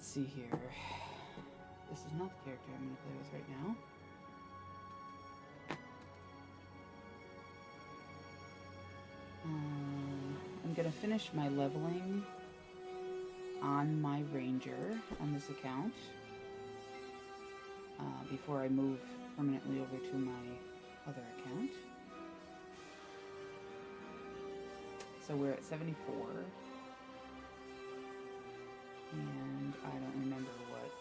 let's see here. This is not the character I'm going to play with right now. I'm going to finish my leveling on my ranger on this account before I move permanently over to my other account. So we're at 74. And I don't remember what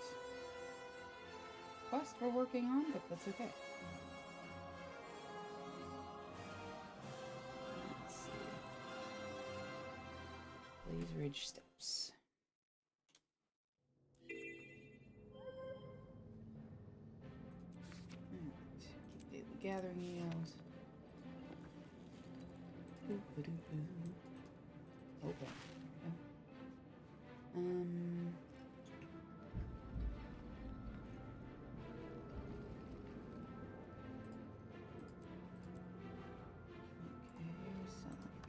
quest we're working on, but that's okay. Let's see. Blaze Ridge Steps. Alright, keep daily gathering yield. Okay.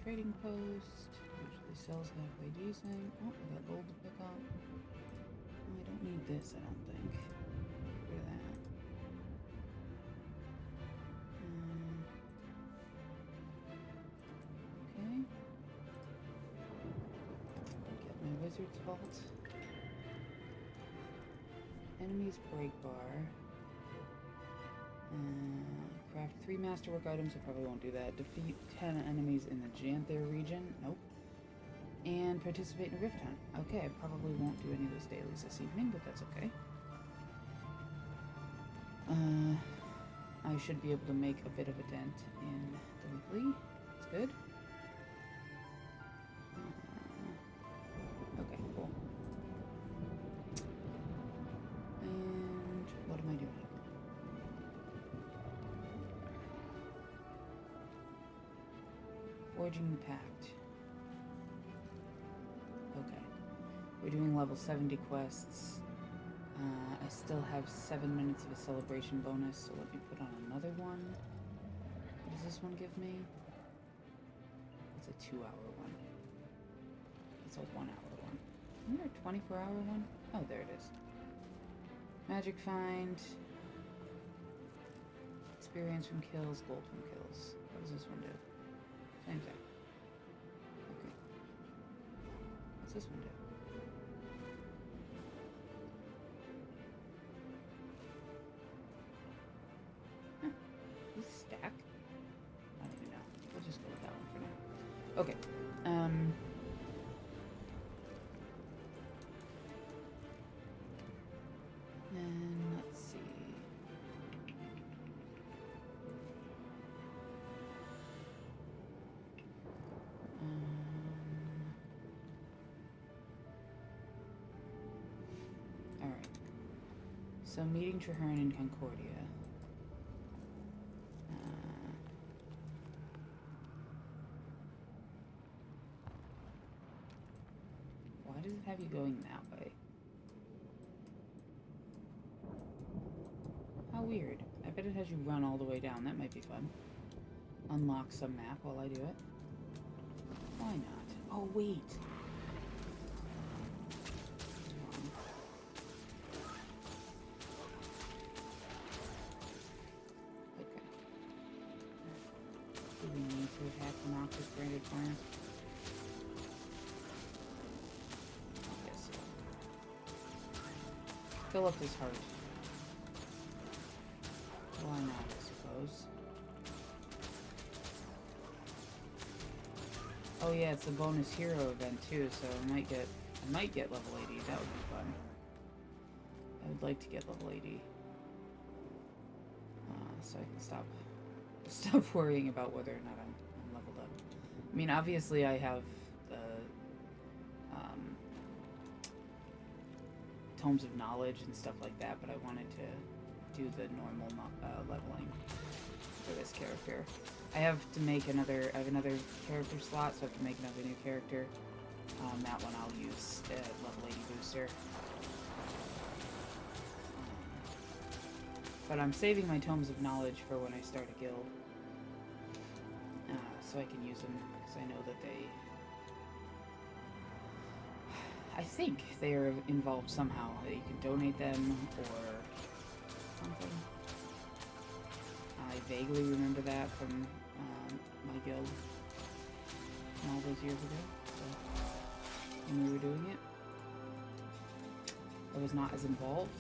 Trading post usually sells halfway decent. Oh, I got gold to pick up. Oh, I don't need this, I don't think. Get rid of that. Okay. Get my wizard's vault. Enemies break bar. Craft 3 masterwork items. I probably won't do that. Defeat 10 enemies in the Janther region. Nope. And participate in a rift hunt. Okay, I probably won't do any of those dailies this evening, but that's okay. I should be able to make a bit of a dent in the weekly. That's good. Okay, cool. And what am I doing? Forging the Pact. Okay. We're doing level 70 quests. I still have 7 minutes of a celebration bonus, so let me put on another one. What does this one give me? It's a 2-hour one. It's a 1-hour one. Isn't there a 24-hour one? Oh, there it is. Magic Find. Experience from kills, gold from kills. What does this one do? Same thing. Okay. What's this one do? Huh. This stack? I don't even know. We'll just go with that one for now. Okay. And let's see. Alright. So meeting Traherne in Concordia. Why does it have you going that way? How weird. I bet it has you run all the way down. That might be fun. Unlock some map while I do it. Why not? Oh, wait. Okay. Do we need to attack the Noctis branded plant? I guess so. Fill up his heart. Why not, I suppose. Oh yeah, it's a bonus hero event too, so I might get level 80. That would be fun. I would like to get level 80. So I can stop worrying about whether or not I'm leveled up. I mean, obviously I have the Tomes of Knowledge and stuff like that, but I wanted to do the normal leveling for this character. I have another character slot, so I have to make another new character. That one I'll use the level 80 booster. But I'm saving my Tomes of Knowledge for when I start a guild. So I can use them, because I know that I think they're involved somehow. That you can donate them or something. I vaguely remember that from my guild all those years ago. So when we were doing it, I was not as involved,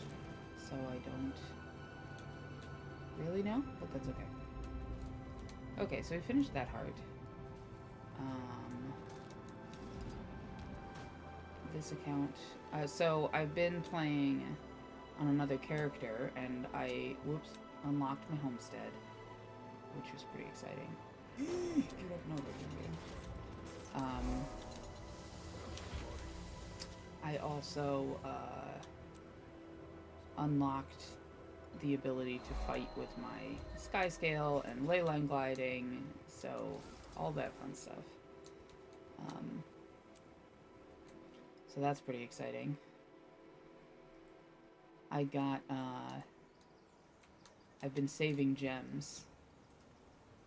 so I don't really know, but that's okay. Okay, so we finished that heart. This account. So I've been playing on another character, and I, unlocked my homestead, which was pretty exciting. Get up, no, I also unlocked the ability to fight with my sky scale and leyline gliding, so all that fun stuff. So that's pretty exciting. I got, I've been saving gems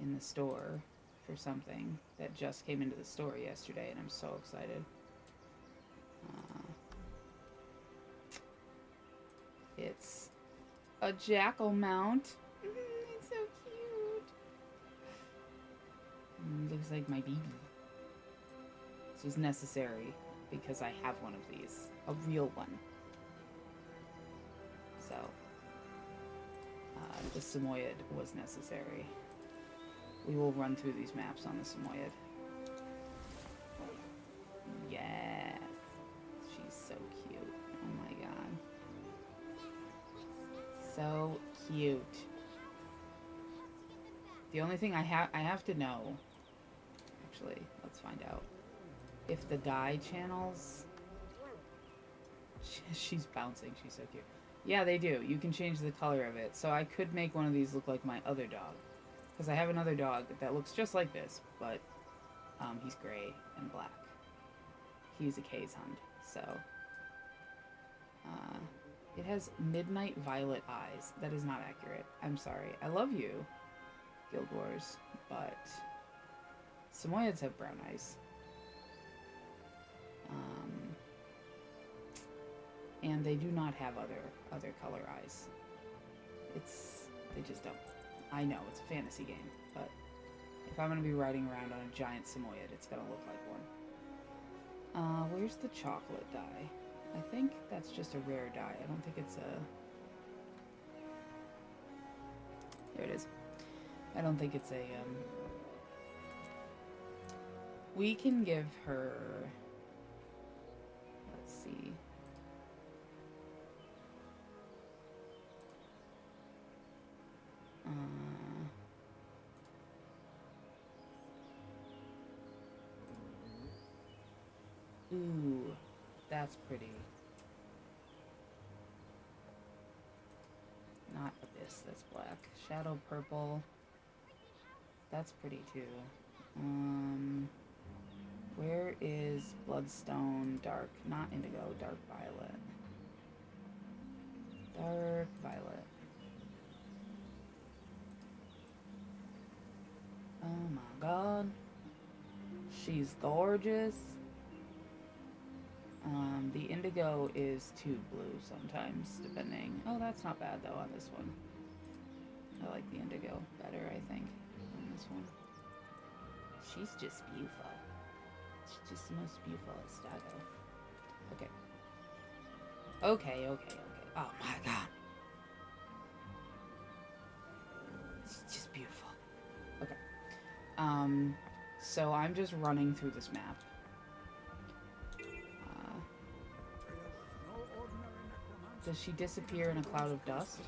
in the store for something that just came into the store yesterday, and I'm so excited. It's a jackal mount. It's so cute. Looks like my baby. This was necessary because I have one of these. A real one. So, the Samoyed was necessary. We will run through these maps on the Samoyed. Yes. She's so cute. Oh my god. So cute. The only thing I have to know, actually, let's find out. If the dye channels, she's bouncing, she's so cute. Yeah, they do. You can change the color of it. So I could make one of these look like my other dog. Because I have another dog that looks just like this, but he's gray and black. He's a K's Hund, so. It has midnight violet eyes. That is not accurate. I'm sorry. I love you, Guild Wars, but Samoyeds have brown eyes. And they do not have other color eyes. They just don't. I know, it's a fantasy game, but if I'm gonna be riding around on a giant Samoyed, it's gonna look like one. Where's the chocolate dye? I think that's just a rare dye. I don't think it's a... There it is. I don't think it's a, We can give her... Let's see. Ooh, that's pretty. Not Abyss, that's black. Shadow purple. That's pretty too. Where is Bloodstone dark? Not indigo, dark violet. Dark violet. Oh my god. She's gorgeous. The indigo is too blue sometimes, depending. Oh, that's not bad though on this one. I like the indigo better, I think, on this one. She's just beautiful. She's just the most beautiful Estado. Okay. Okay. Oh my god. It's just beautiful. Okay. So I'm just running through this map. Does she disappear in a cloud of dust?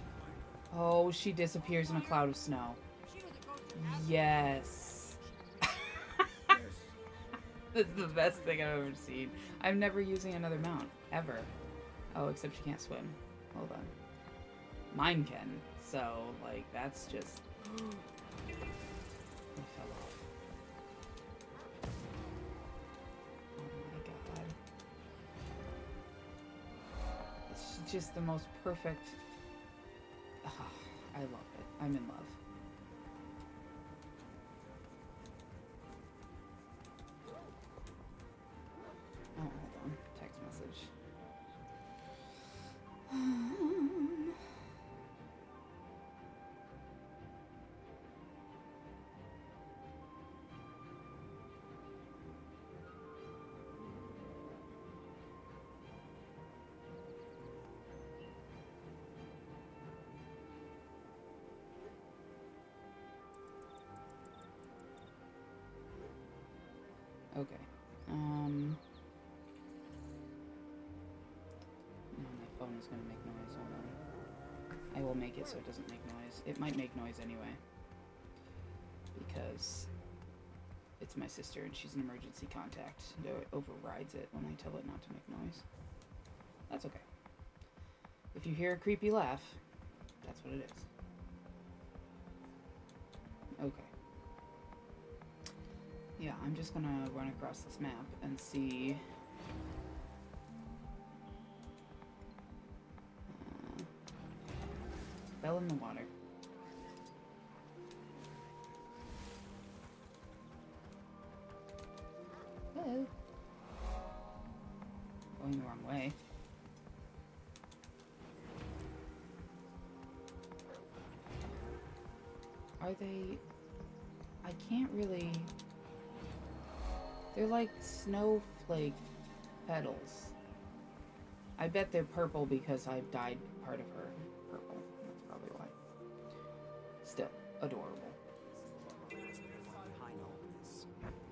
Oh, she disappears in a cloud of snow. Yes. This is the best thing I've ever seen. I'm never using another mount, ever. Oh, except she can't swim. Hold on. Mine can, so, like, that's just... I fell off. Oh my god. It's just the most perfect... I love it. I'm in love. Oh, hold on. Text message. Okay. No, my phone is gonna make noise. Hold on. I will make it so it doesn't make noise. It might make noise anyway. Because it's my sister and she's an emergency contact. So it overrides it when I tell it not to make noise. That's okay. If you hear a creepy laugh, that's what it is. Okay. Yeah, I'm just gonna run across this map and see... fell in the water. Hello. Going the wrong way. Are they... I can't really... They're like snowflake petals. I bet they're purple because I've dyed part of her purple. That's probably why. Still, adorable.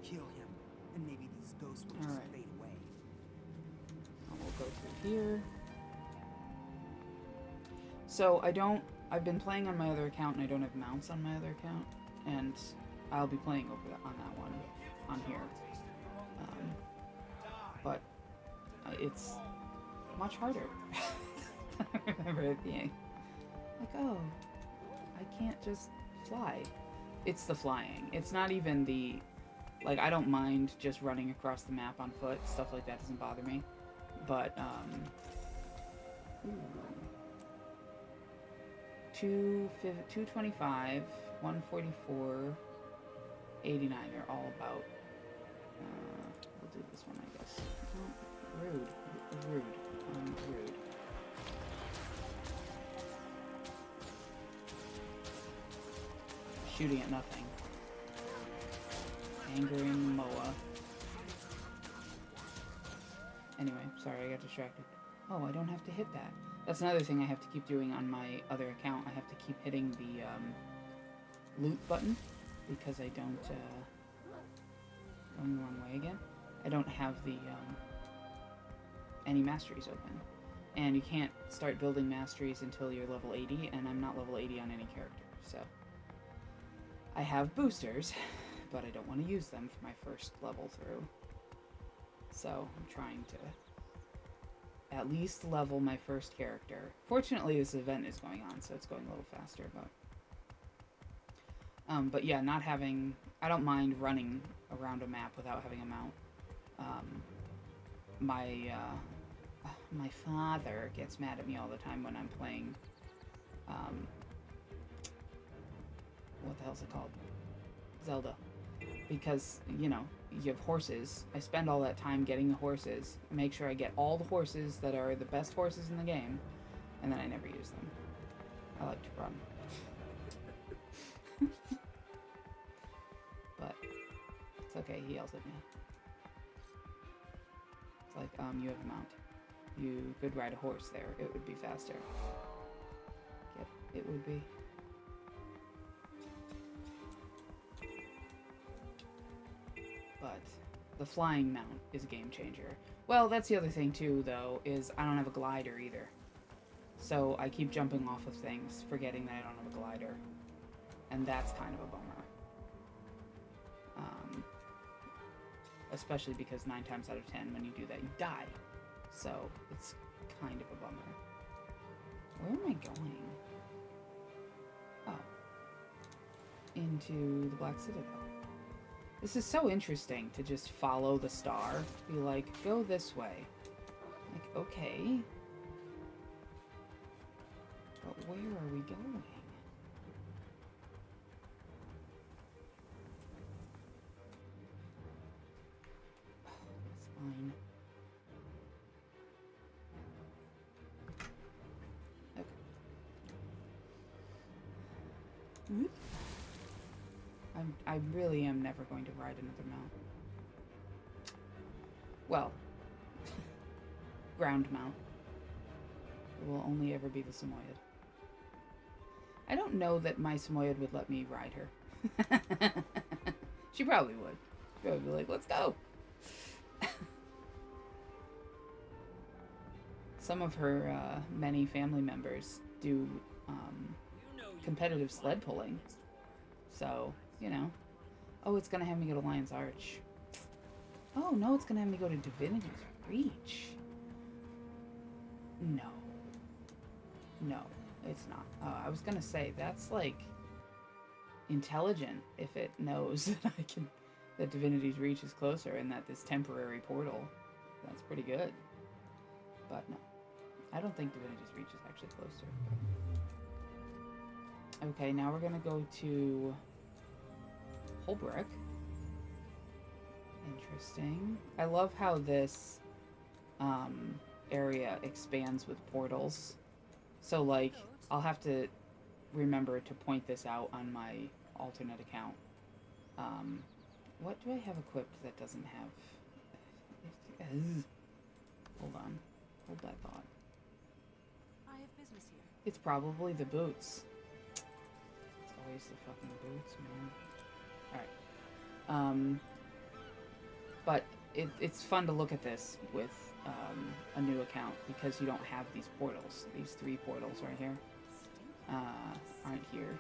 Kill him, and maybe these ghosts will just fade away. We'll go through here. So I've been playing on my other account and I don't have mounts on my other account, and I'll be playing on that one on here. But it's much harder. I remember it being like, oh, I can't just fly. It's the flying. It's not even the, like, I don't mind just running across the map on foot. Stuff like that doesn't bother me. But, 225, 144, 89. They're all about, we'll do this one, I guess. Oh, rude. Rude. Rude. Shooting at nothing. Angering Moa. Anyway, sorry, I got distracted. Oh, I don't have to hit that. That's another thing I have to keep doing on my other account. I have to keep hitting the loot button because I don't, going the wrong way again. I don't have the, any masteries open. And you can't start building masteries until you're level 80, and I'm not level 80 on any character, so. I have boosters, but I don't want to use them for my first level through. So, I'm trying to at least level my first character. Fortunately, this event is going on, so it's going a little faster, but yeah, not having... I don't mind running around a map without having a mount. My father gets mad at me all the time when I'm playing, what the hell's it called? Zelda. Because, you know, you have horses. I spend all that time getting the horses, make sure I get all the horses that are the best horses in the game, and then I never use them. I like to run. But, it's okay, he yells at me. It's like, you have a mount. You could ride a horse there. It would be faster. Yep, it would be. But the flying mount is a game changer. Well, that's the other thing too, though, is I don't have a glider either. So I keep jumping off of things, forgetting that I don't have a glider. And that's kind of a bummer. Especially because 9 times out of 10, when you do that, you die. So it's kind of a bummer. Where am I going? Oh. Into the Black Citadel. This is so interesting to just follow the star. Be like, go this way. Like, okay. But where are we going? That's fine. Okay. Whoop. I really am never going to ride another mount. Well, ground mount. It will only ever be the Samoyed. I don't know that my Samoyed would let me ride her. She probably would. She would be like, let's go. some of her many family members do competitive sled pulling. So, you know. Oh, it's gonna have me go to Lion's Arch. Oh, no, it's gonna have me go to Divinity's Reach. No. No, it's not. I was gonna say, that's like intelligent if it knows that Divinity's Reach is closer and that this temporary portal, that's pretty good. But no, I don't think Divinity's Reach is actually closer. Okay, now we're gonna go to Holbrook. Interesting. I love how this area expands with portals. So, like, I'll have to remember to point this out on my alternate account. What do I have equipped that doesn't have... Hold on. Hold that thought. I have business here. It's probably the boots. It's always the fucking boots, man. Alright. But it's fun to look at this with a new account because you don't have these portals. These 3 portals right here aren't here.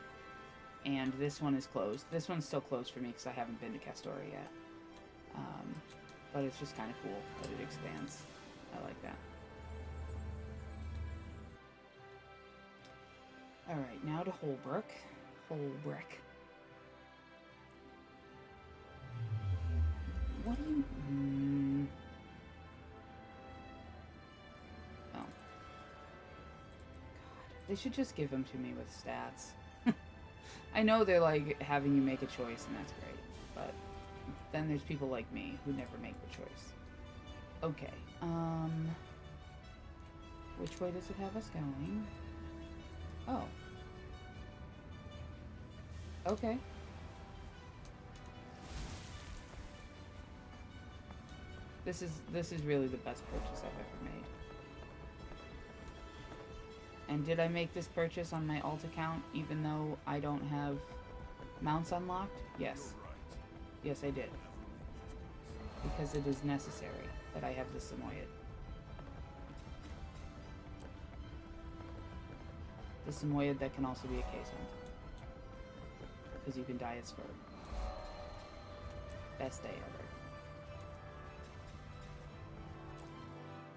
And this one is closed. This one's still closed for me because I haven't been to Castoria yet. But it's just kind of cool that it expands. I like that. Alright, now to Holbrook. Holbrook. What do you... Oh. God. They should just give them to me with stats. I know they're like having you make a choice and that's great, but then there's people like me who never make the choice. Okay, which way does it have us going? Oh. Okay. This is really the best purchase I've ever made. And did I make this purchase on my alt account even though I don't have mounts unlocked? Yes. Yes, I did. Because it is necessary that I have the Samoyed. The Samoyed that can also be a Kazon. Because you can dye its fur. Best day ever.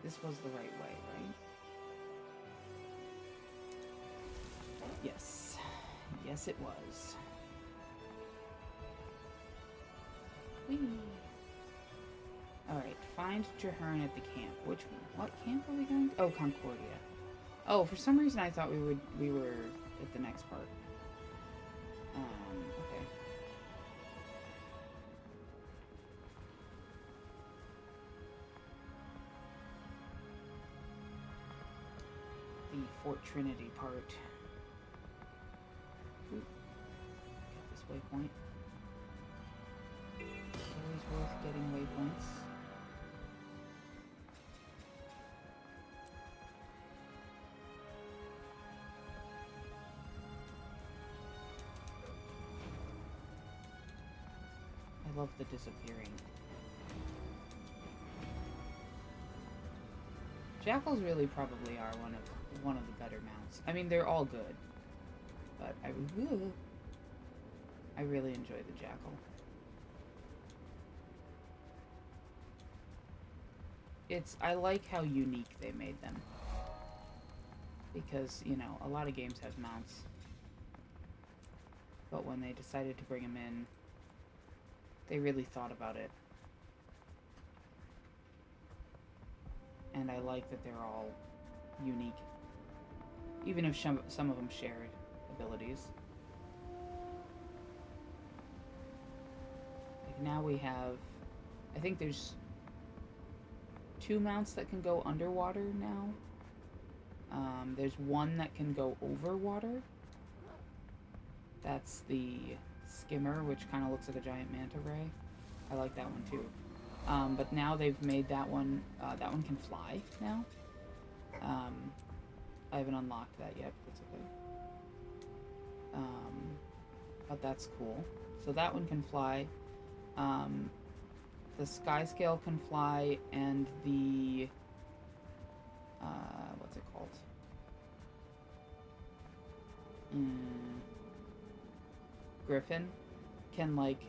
This was the right way, right? Yes. Yes, it was. Whee! Alright, find Traherne at the camp. What camp are we going to? Oh, Concordia. Oh, for some reason I thought we were at the next part. Okay. The Fort Trinity part. Ooh. Get this waypoint. Always worth getting waypoints. I love the disappearing. Jackals really probably are one of the better mounts. I mean, they're all good, but I really enjoy the Jackal. I like how unique they made them. Because, you know, a lot of games have mounts. But when they decided to bring them in, they really thought about it. And I like that they're all unique. Even if some of them share abilities. Like now we have... I think there's 2 mounts that can go underwater now. There's one that can go over water. That's the Skimmer, which kind of looks like a giant manta ray. I like that one too. But now they've made that one can fly now. I haven't unlocked that yet, but that's okay. But that's cool. So that one can fly. The Skyscale can fly, and the Griffin can, like,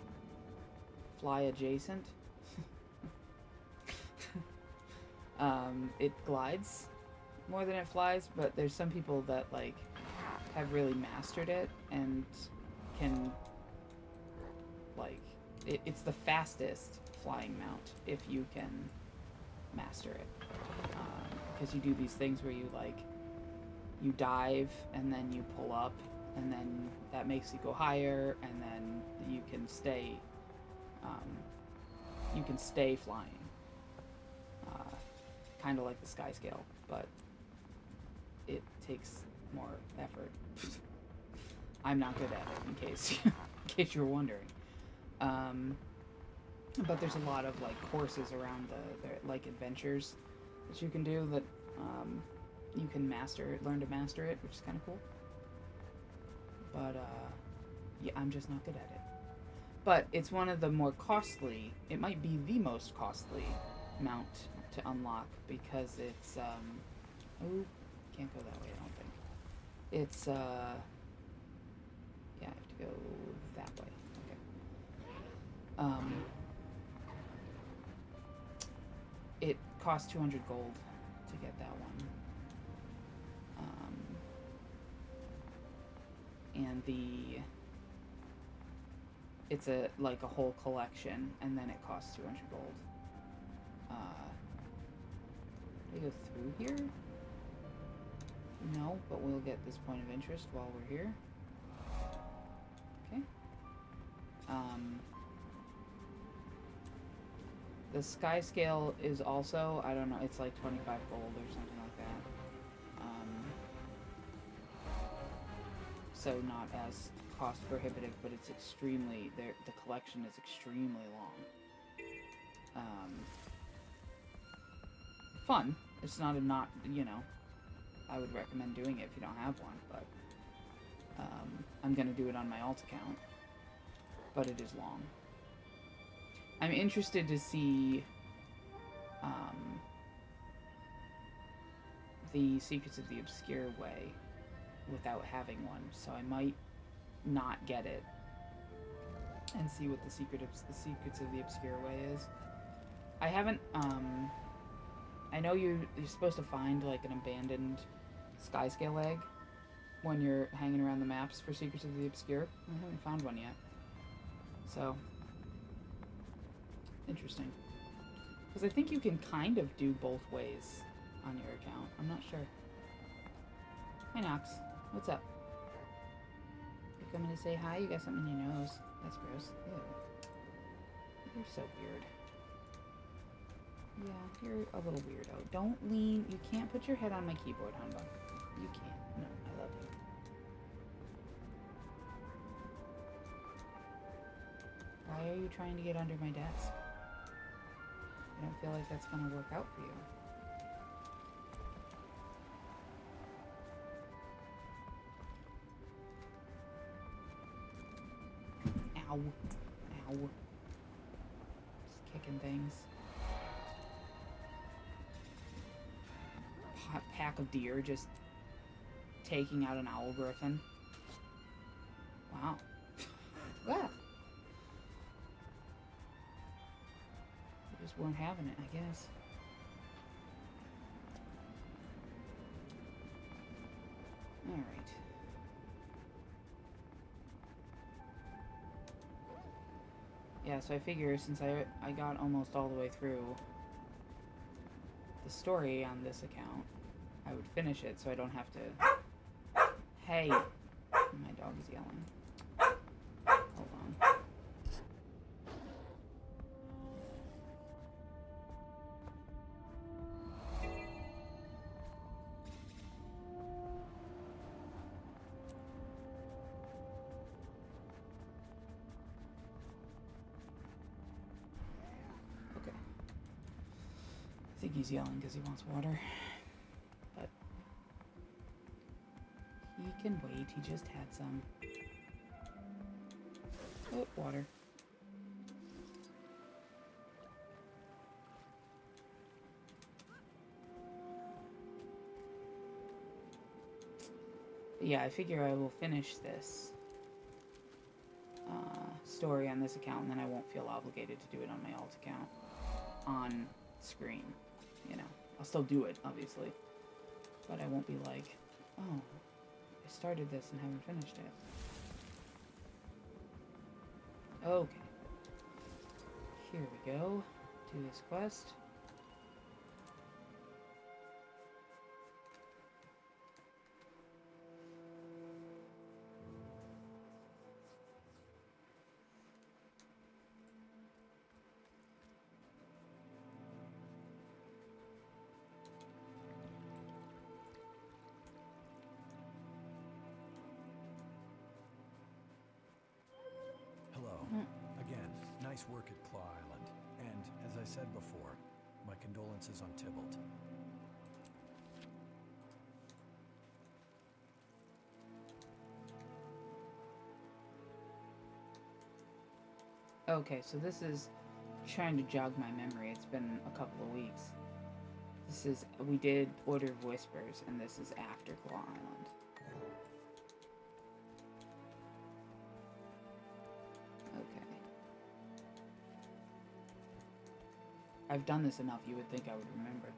fly adjacent. It glides more than it flies, but there's some people that, like, have really mastered it and can, like, it's the fastest flying mount if you can master it. Because you do these things where you, like, you dive and then you pull up, and then that makes you go higher, and then you can stay flying. Kind of like the sky scale, but it takes more effort. I'm not good at it, in case you were wondering. But there's a lot of, like, courses around the like, adventures that you can do that you can learn to master it, which is kind of cool. But yeah, I'm just not good at it. But it's one of the more costly. It might be the most costly mount to unlock because it's oh, can't go that way, I don't think. It's yeah, I have to go that way. Okay. It costs 200 gold to get that one. And it's like a whole collection, and then it costs 200 gold. Do we go through here? No, but we'll get this point of interest while we're here. Okay. The sky scale is also, I don't know, it's like 25 gold or something like that. So not as cost prohibitive, but it's extremely, the collection is extremely long. Fun. It's not you know, I would recommend doing it if you don't have one, but I'm gonna do it on my alt account, but it is long. I'm interested to see the Secrets of the Obscure Way without having one, so I might not get it and see what the Secrets of the Obscure Way is. I haven't, I know you're supposed to find, like, an abandoned Skyscale egg when you're hanging around the maps for Secrets of the Obscure. I haven't found one yet. So, interesting. Because I think you can kind of do both ways on your account. I'm not sure. Hi, Nox. What's up? You coming to say hi? You got something in your nose. That's gross. Ew. You're so weird. Yeah, you're a little weirdo. Don't lean. You can't put your head on my keyboard, Humbug. You can't. No, I love you. Why are you trying to get under my desk? I don't feel like that's going to work out for you. Ow. Ow. Just kicking things. Pack of deer just taking out an owl griffin. Wow. Yeah. They just weren't having it, I guess. Alright. Yeah, so I figure since I got almost all the way through the story on this account, I would finish it so I don't have to... Hey! My dog is yelling. Hold on. Okay. I think he's yelling because he wants water. But he can wait. He just had some. Oh, water. But yeah, I figure I will finish this story on this account, and then I won't feel obligated to do it on my alt account on screen. You know, I'll still do it, obviously, but I won't be like, oh, I started this and haven't finished it. Okay. Here we go. Do this quest. Again, nice work at Claw Island. And, as I said before, my condolences on Tybalt. Okay, so this is trying to jog my memory. It's been a couple of weeks. This is, we did Order of Whispers, and this is after Claw Island. Okay. I've done this enough, you would think I would remember.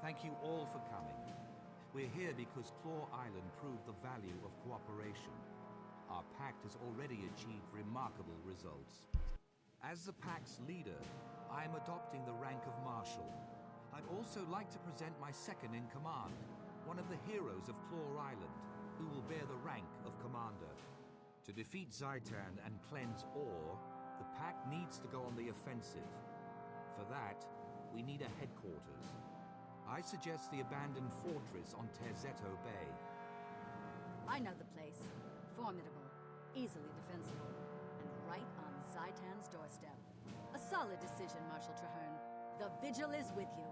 Thank you all for coming. We're here because Claw Island proved the value of cooperation. Our pact has already achieved remarkable results. As the pact's leader, I am adopting the rank of Marshal. I'd also like to present my second in command, one of the heroes of Claw Island, who will bear the rank of Commander. To defeat Zhaitan and cleanse Ore, the pact needs to go on the offensive. For that, we need a headquarters. I suggest the abandoned fortress on Terzetto Bay. I know the place. Formidable, easily defensible, and right on Zhaitan's doorstep. A solid decision, Marshal Traherne. The Vigil is with you.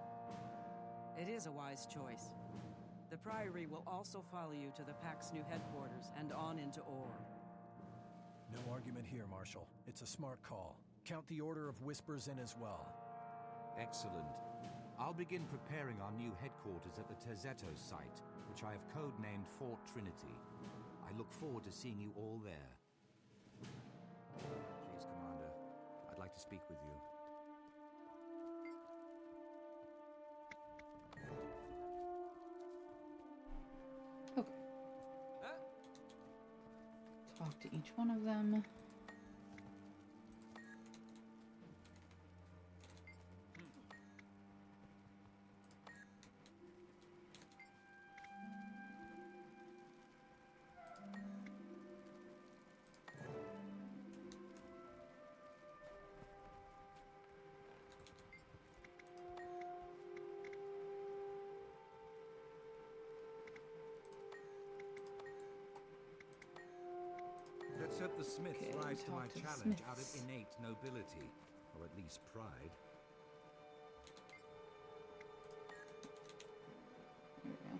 It is a wise choice. The Priory will also follow you to the Pact's new headquarters and on into Ore. No argument here, Marshal. It's a smart call. Count the Order of Whispers in as well. Excellent. I'll begin preparing our new headquarters at the Terzetto site, which I have codenamed Fort Trinity. I look forward to seeing you all there. Please, Commander, I'd like to speak with you. Okay. Talk to each one of them. Let's hope the Smiths Okay, rise to talk my to the challenge out of Smiths. innate nobility, or at least pride. There we go.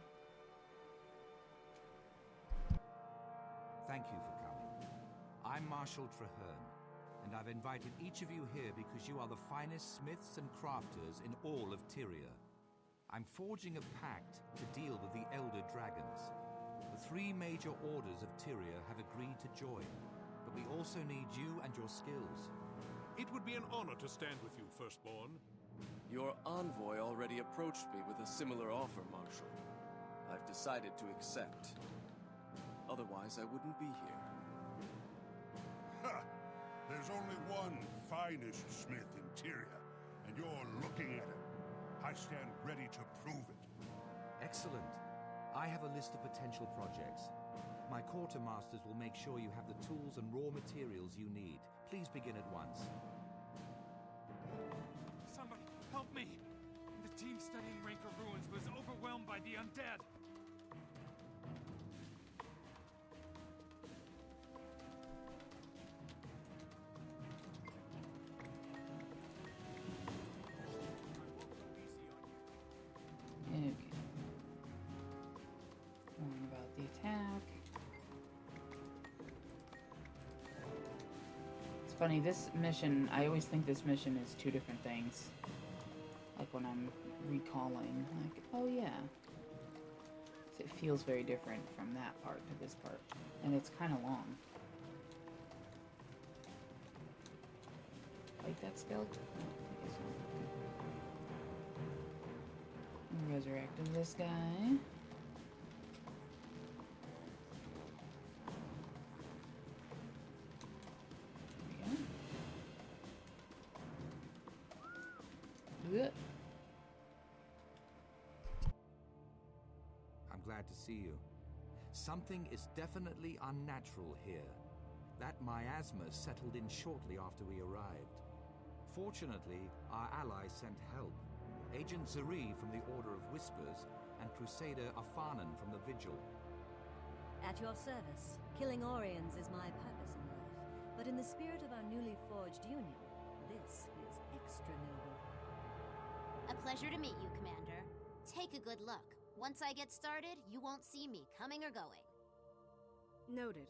Thank you for coming. I'm Marshal Traherne, and I've invited each of you here because you are the finest smiths and crafters in all of Tyria. I'm forging a pact to deal with the Elder Dragons. The three major orders of Tyria have agreed to join, but we also need you and your skills. It would be an honor to stand with you, Firstborn. Your envoy already approached me with a similar offer, Marshal. I've decided to accept. Otherwise, I wouldn't be here. Ha! There's only one finest smith in Tyria, and you're looking at it. I stand ready to prove it. Excellent. I have a list of potential projects. My quartermasters will make sure you have the tools and raw materials you need. Please begin at once. Somebody, help me! The team studying Rancor ruins was overwhelmed by the undead. Okay. Warn about the attack. It's funny, this mission, I always think this mission is two different things. Like when I'm recalling. Like, oh yeah. So it feels very different from that part to this part. And it's kind of long. Fight that skeleton? No, I guess not. Okay. Resurrected this guy. Good. I'm glad to see you. Something is definitely unnatural here. That miasma settled in shortly after we arrived. Fortunately, our allies sent help. Agent Zuri from the Order of Whispers and Crusader Afanan from the Vigil. At your service. Killing Orions is my purpose in life. But in the spirit of our newly forged union, this is extra noble. A pleasure to meet you, Commander. Take a good look. Once I get started, you won't see me coming or going. Noted.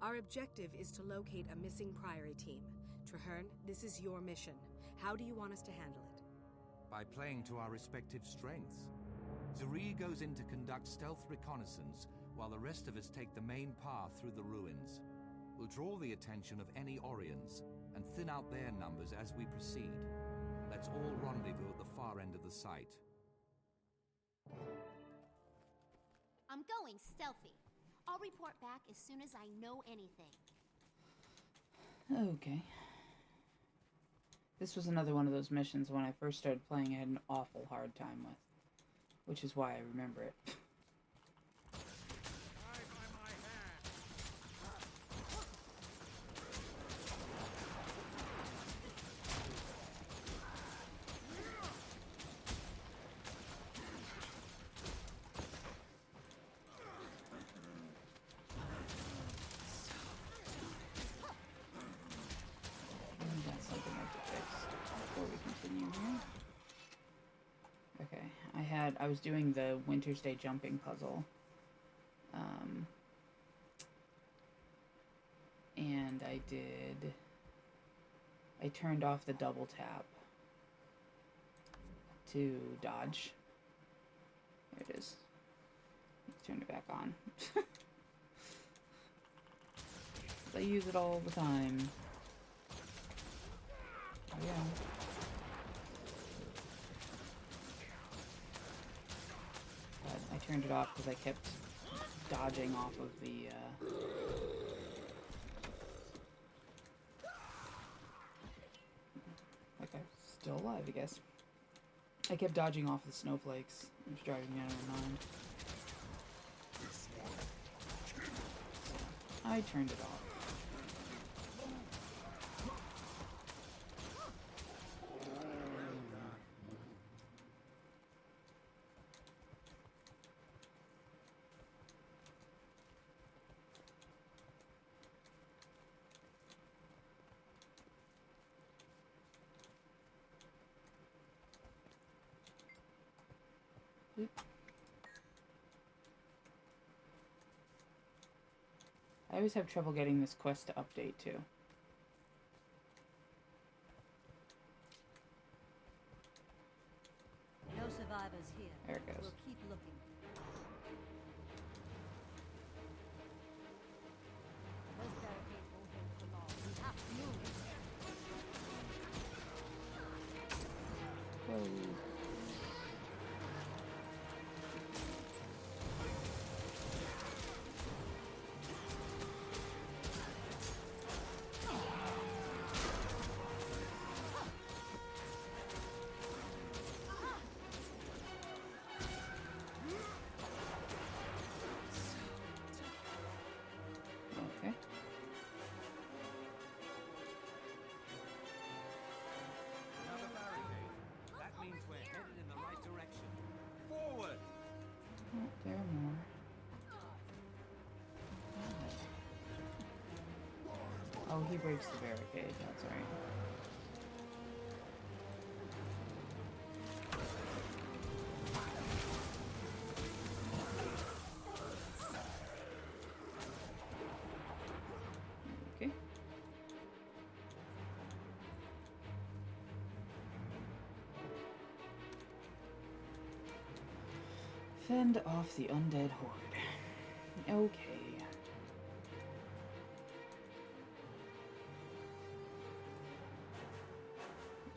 Our objective is to locate a missing Priory team. Traherne, this is your mission. How do you want us to handle it? By playing to our respective strengths. Zuri goes in to conduct stealth reconnaissance, while the rest of us take the main path through the ruins. We'll draw the attention of any Orions, and thin out their numbers as we proceed. Let's all rendezvous at the far end of the site. I'm going stealthy. I'll report back as soon as I know anything. Okay. This was another one of those missions when I first started playing I had an awful hard time with. Which is why I remember it. I was doing the Winter's Day jumping puzzle. And I turned off the double tap to dodge. There it is. Let's turn it back on. I use it all the time. Oh yeah. I turned it off because I kept dodging off of the, like I'm still alive, I guess. I kept dodging off the snowflakes. It was driving me out of my mind. I turned it off. I always have trouble getting this quest to update too. No survivors here. There it goes. We'll keep looking. Those barricades won't hold for long. We have to move. Whoa. Okay. Another barricade. That means we're headed in the right direction. Forward! Oh, there are more. Oh, he breaks the barricade, that's right. Okay. Fend off the undead horde. Okay.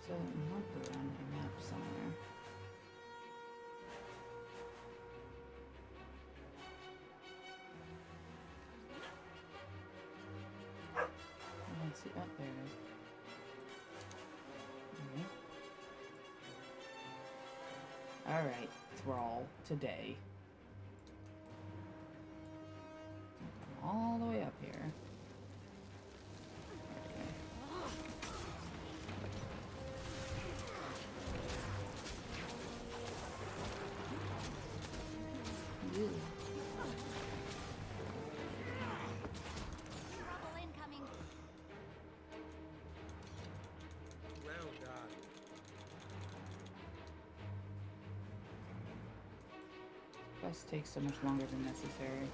There's a marker on my map somewhere. I don't see. Oh, there it is. Alright, Thrall, today. Come all the way up here. Okay. Ew. Trouble incoming. Well done. Quest takes so much longer than necessary.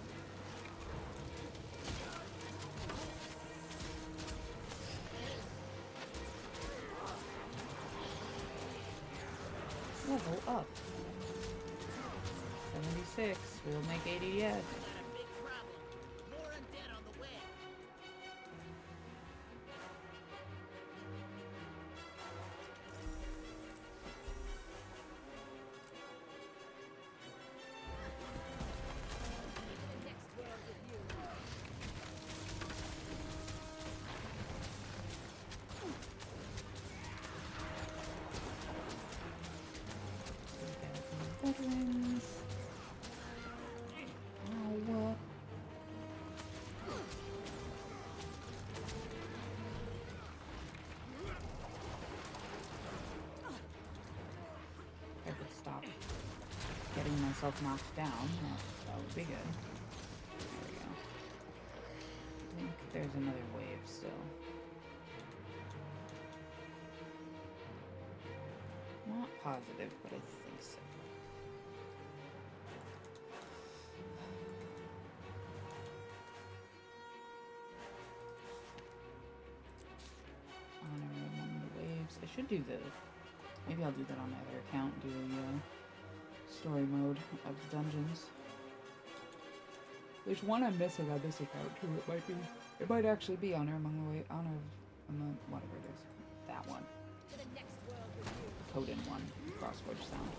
Level up. 76. We'll make 80 yet. Got a big problem. More undead on the way. Next round with you. Veterans. Oh, I could stop getting myself knocked down. That would be good. There we go. I think there's another wave still. Not positive, but I think so. Honor among the waves. I should do the. Maybe I'll do that on my other account. Do a story mode of the dungeons. There's one I'm missing on this account too. It might be. It might actually be Honor among the waves. Honor among whatever it is. That one. To the next world with you. Coden one. Crossword sound.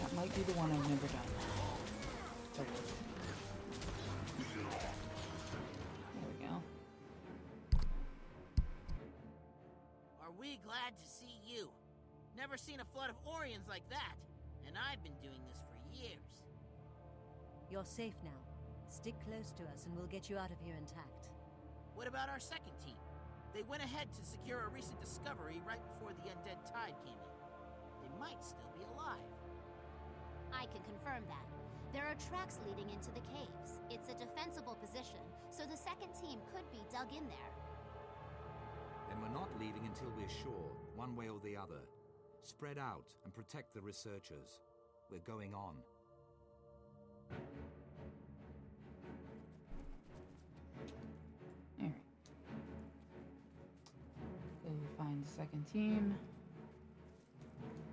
That might be the one I've never done. There we go. Are we glad to see you? Never seen a flood of Orions like that. And I've been doing this for years. You're safe now. Stick close to us and we'll get you out of here intact. What about our second team? They went ahead to secure a recent discovery right before the undead tide came in. They might still be alive. I can confirm that. There are tracks leading into the caves. It's a defensible position, so the second team could be dug in there. Then we're not leaving until we're sure, one way or the other. Spread out and protect the researchers. We're going on. Alright. Go find the second team.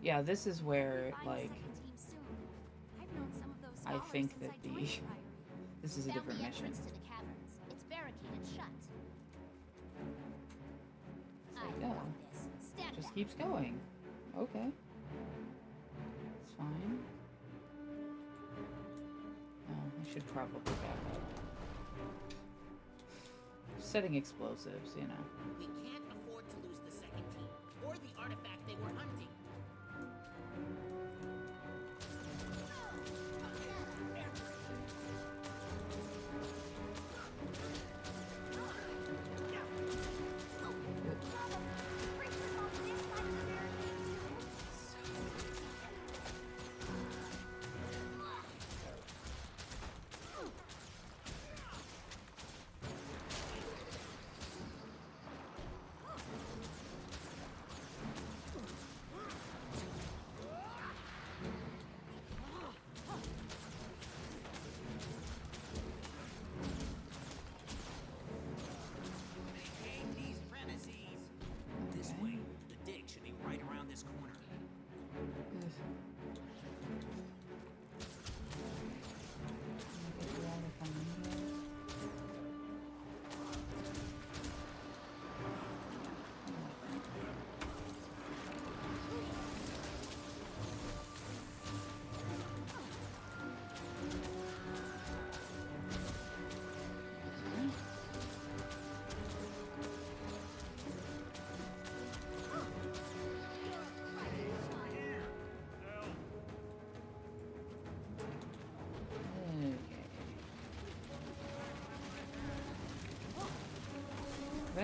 Yeah, this is where, like, I think that this is a different mission. To the caverns. It's barricaded shut. There we go. Stand Just back. keeps going. Okay. It's fine. Oh, I should probably back up. Setting explosives, you know. We can't afford to lose the second team, or the artifact they were hunting.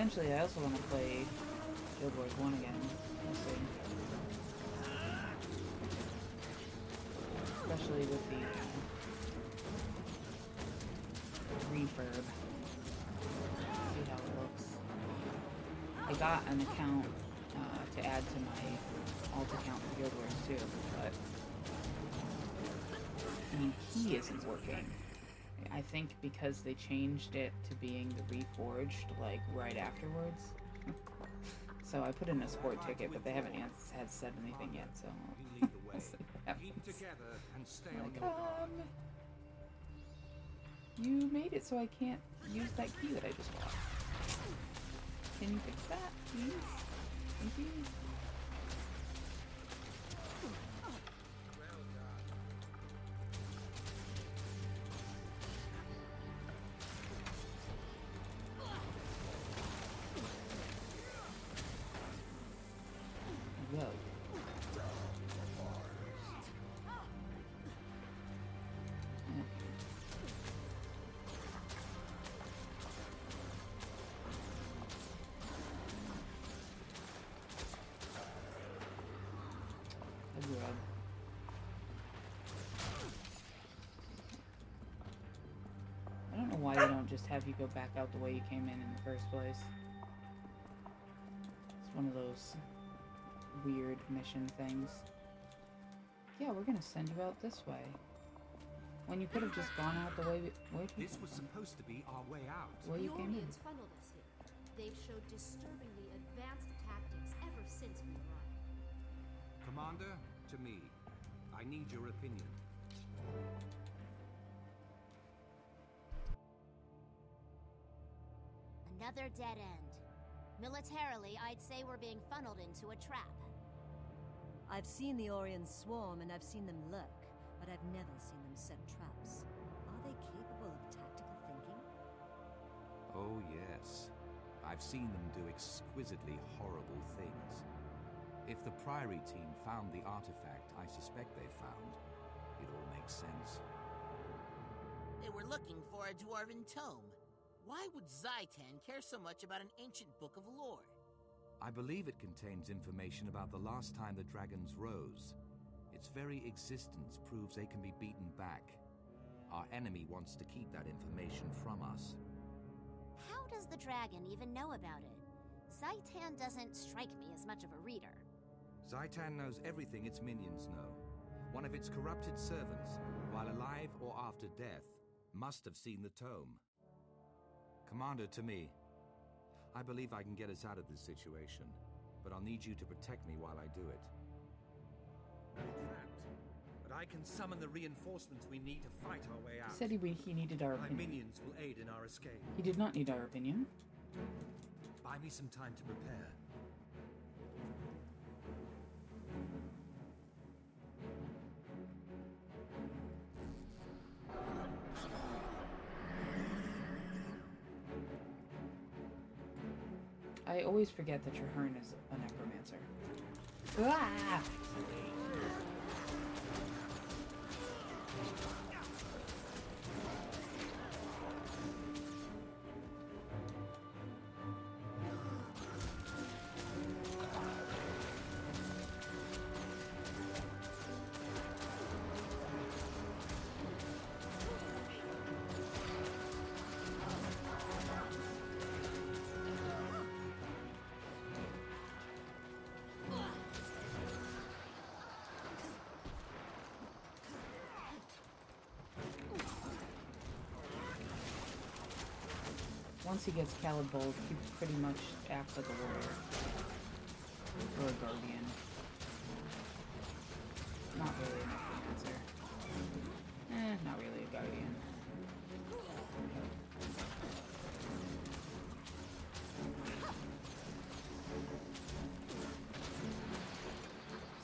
Eventually, I also want to play Guild Wars 1 again. We'll see. Especially with the refurb. See how it looks. I got an account to add to my alt account for Guild Wars 2, but the key isn't working. I think because they changed it to being the Reforged, like, right afterwards. So I put in a sport ticket, but they haven't had said anything yet, so we'll see what happens. Keep together and stay on Like, your guard. you made it so I can't use that key that I just bought. Can you fix that, please? Thank you. Whoa. I don't know why they don't just have you go back out the way you came in the first place. It's one of those weird mission things. Yeah, we're gonna send you out this way. When you could have just gone out the way. This was supposed to be our way out. Where you came in. Orions funneled us here. They've showed disturbingly advanced tactics ever since we arrived. Commander, to me. I need your opinion. Another dead end. Militarily, I'd say we're being funneled into a trap. I've seen the Orions swarm and I've seen them lurk, but I've never seen them set traps. Are they capable of tactical thinking? Oh, yes. I've seen them do exquisitely horrible things. If the Priory team found the artifact I suspect they found, it all makes sense. They were looking for a dwarven tome. Why would Zhaitan care so much about an ancient book of lore? I believe it contains information about the last time the dragons rose. Its very existence proves they can be beaten back. Our enemy wants to keep that information from us. How does the dragon even know about it? Zhaitan doesn't strike me as much of a reader. Zhaitan knows everything its minions know. One of its corrupted servants, while alive or after death, must have seen the tome. Commander, to me. I believe I can get us out of this situation, but I'll need you to protect me while I do it. We're trapped, but I can summon the reinforcements we need to fight our way out. He said he needed our My opinion. minions will aid in our escape. He did not need our opinion. Buy me some time to prepare. I always forget that Traherne is a necromancer. Ah! Once he gets Calibold, he pretty much acts like a warrior. Or a guardian. Not really a necromancer. Not really a guardian.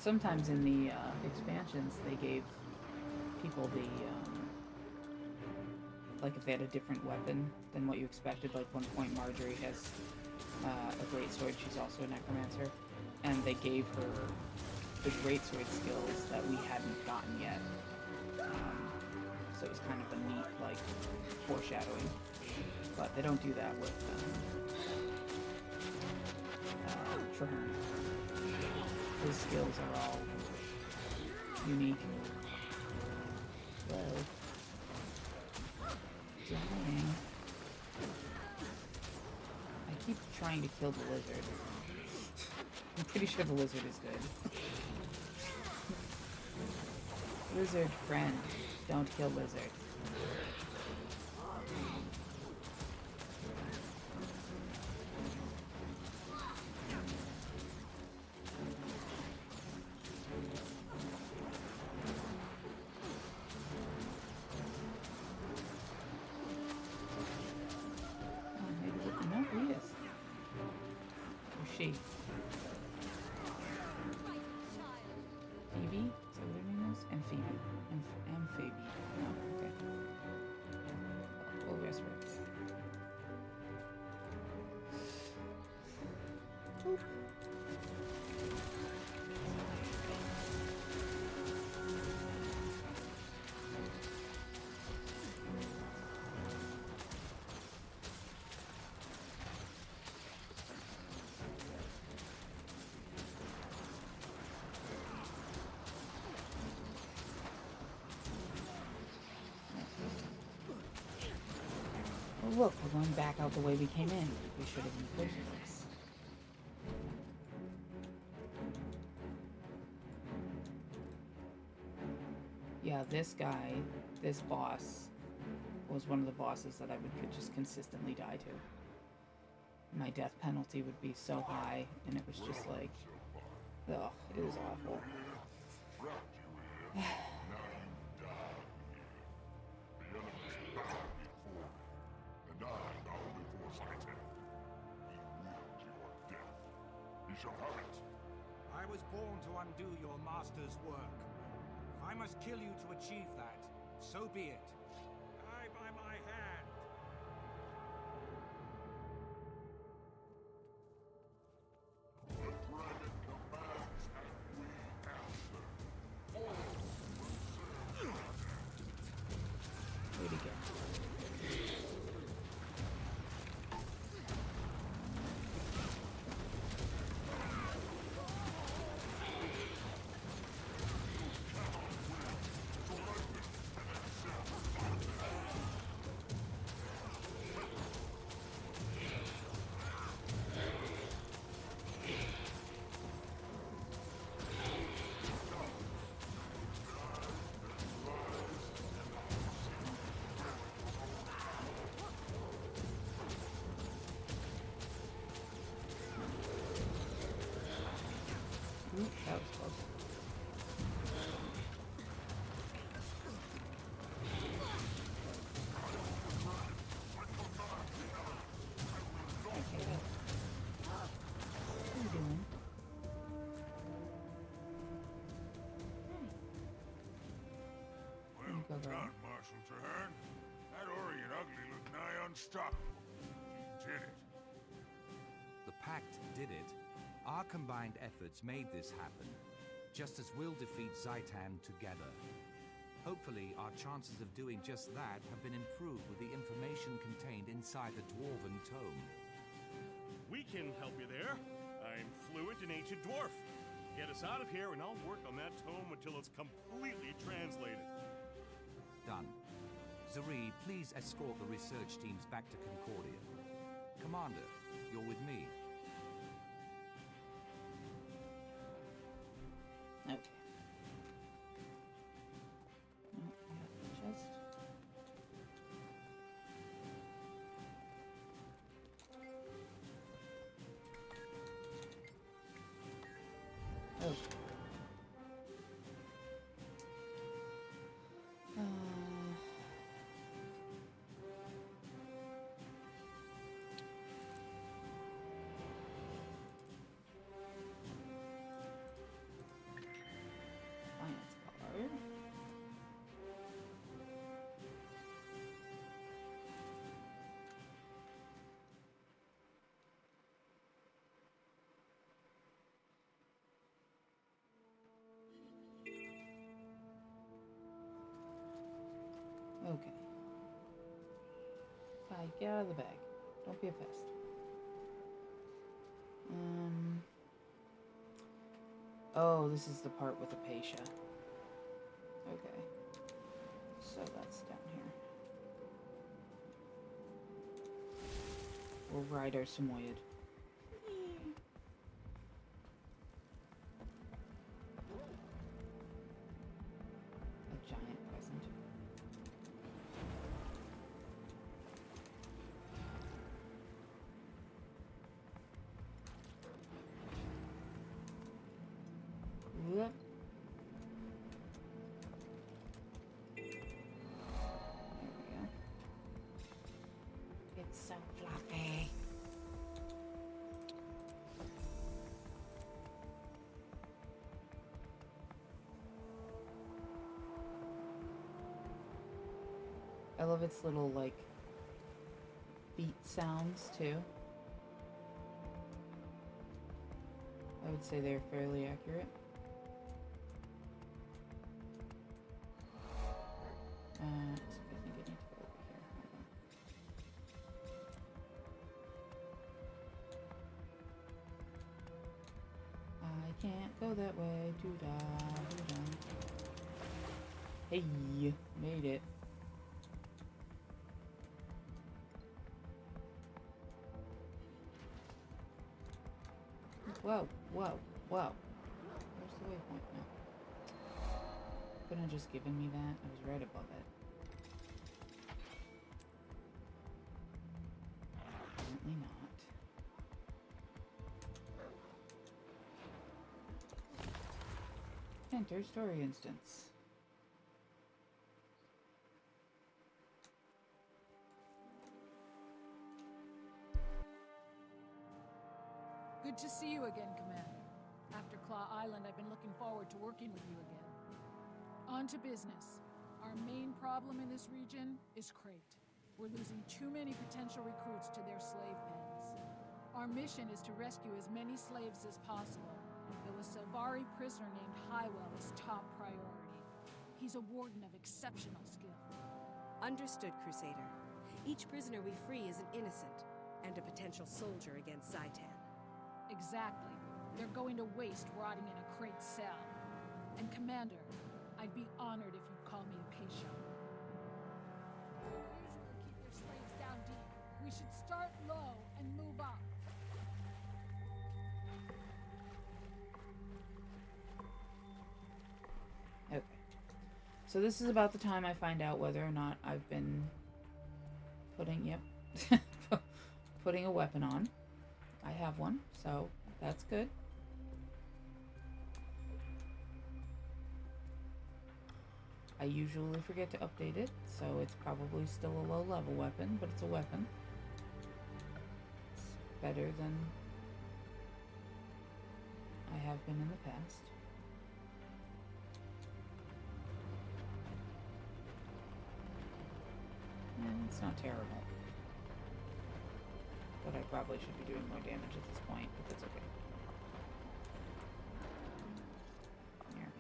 Sometimes in the expansions, they gave people the like if they had a different weapon than what you expected. Like one point Marjorie has a greatsword, she's also a necromancer, and they gave her the greatsword skills that we hadn't gotten yet. So it was kind of a neat like foreshadowing, but they don't do that with Traherne. His skills are all unique. Whoa. Dying. I keep trying to kill the lizard. I'm pretty sure the lizard is good. Lizard friend. Don't kill lizard. She. Phoebe? Is that what her name is? Amphibi. Amphibi. No, okay. We'll resurrect. Oop. Oh, look, we're going back out the way we came in. We should have in the first place. Yeah, this guy, this boss, was one of the bosses that I could just consistently die to. My death penalty would be so high, and it was just like, ugh, it was awful. I was born to undo your master's work. If I must kill you to achieve that, so be it. Die by my hand. The dragon commands and we answer. Wait again. That was close. Okay. What are you doing? Well done, Marshal Traherne. That Orient ugly looked nigh unstoppable. You did it. The Pact did it. Our combined efforts made this happen, just as we'll defeat Zhaitan together. Hopefully, our chances of doing just that have been improved with the information contained inside the Dwarven Tome. We can help you there. I'm fluent in Ancient Dwarf. Get us out of here and I'll work on that tome until it's completely translated. Done. Zuri, please escort the research teams back to Concordia. Commander, you're with me. Okay. Oh, I got the chest. Oh. Okay. Kai, get out of the bag. Don't be a pest. Oh, this is the part with Apatia. Okay. So that's down here. We'll ride our Samoyed. A giant present. Whoop. There we go. It's so fluffy. I love its little, like, beat sounds, too. I would say they're fairly accurate. So I think I need to go over here. Hold on. I can't go that way. Doo-dah, doo-dah. Hey, made it. Whoa, whoa, whoa. Where's the waypoint now? Couldn't have just given me that? I was right above it. Apparently not. Enter story instance. Good to see you again, Commander. After Claw Island, I've been looking forward to working with you again. On to business. Our main problem in this region is Crate. We're losing too many potential recruits to their slave pens. Our mission is to rescue as many slaves as possible, though a Silvari prisoner named Highwell is top priority. He's a warden of exceptional skill. Understood, Crusader. Each prisoner we free is an innocent, and a potential soldier against Zaitan. Exactly. They're going to waste rotting in a Crate cell. And Commander, I'd be honored if you'd call me Apatia. They usually keep their slaves down deep. We should start low and move up. Okay. So this is about the time I find out whether or not I've been putting, putting a weapon on. I have one, so that's good. I usually forget to update it, so it's probably still a low-level weapon, but it's a weapon. It's better than I have been in the past. It's not terrible. But I probably should be doing more damage at this point, but that's okay. Here.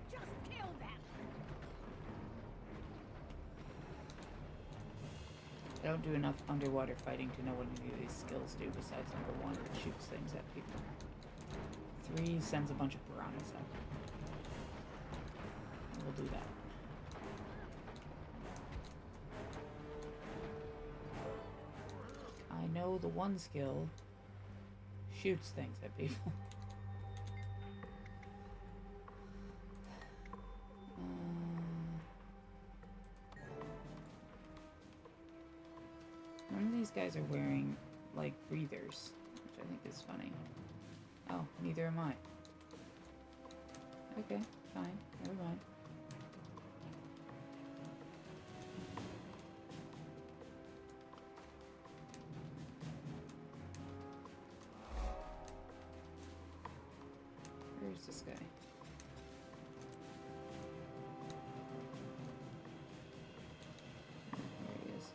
Just kill them! I don't do enough underwater fighting to know what any of these skills do besides number 1, it shoots things at people. 3 sends a bunch of piranhas up. We'll do that. I know the 1 skill shoots things at people. None of these guys are wearing, like, breathers, which I think is funny. Oh, neither am I. Okay, fine, never mind. Where's this guy? There he is.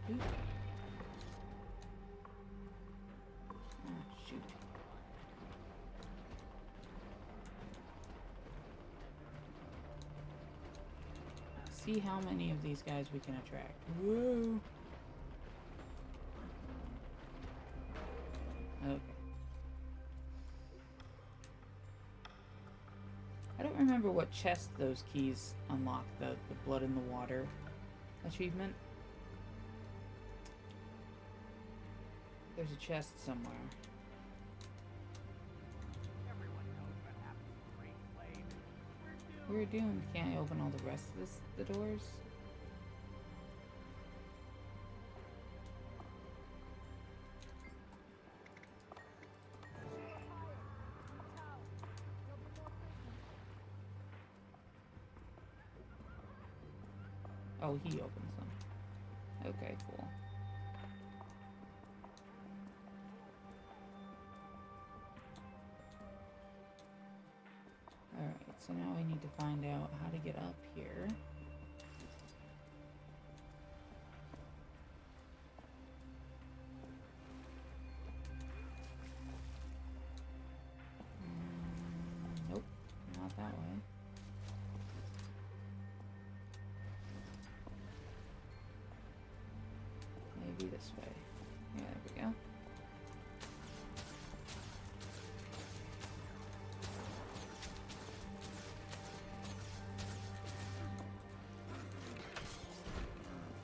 Oop. Ah, shoot. See how many of these guys we can attract. Whoa. Okay. I don't remember what chest those keys unlock, the blood in the water achievement. There's a chest somewhere. We're doomed. Can't I open all the rest of the doors? Oh, he opens them. Okay, cool. Alright, so now I need to find out how to get up here. Nope, not that way. Maybe this way. Yeah, there we go.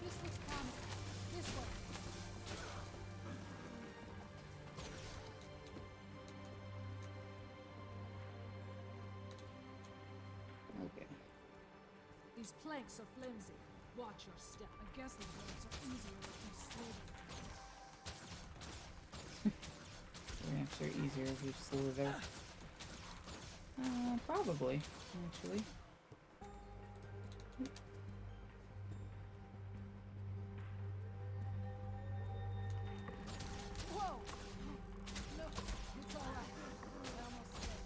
This looks promising. This way. Okay. These planks are flimsy. Watch your step. I guess the roads are easier if you slither. Ramps are easier if you slither. Probably, actually. Whoa! No, it's all right. I almost did.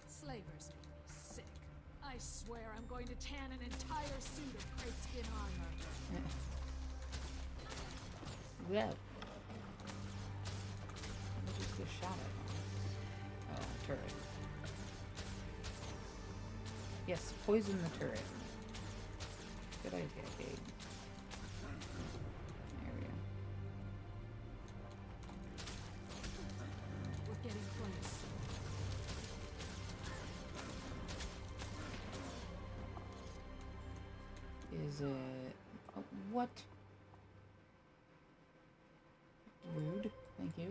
Slavers make me sick. I swear I'm going to tan an entire suit of crate skin armor. Yeah. Let's just get shot at. Oh, turret. Yes, poison the turret. Good idea, Gabe. There we go. We're getting close. Is it... Oh, what? Rude. Thank you.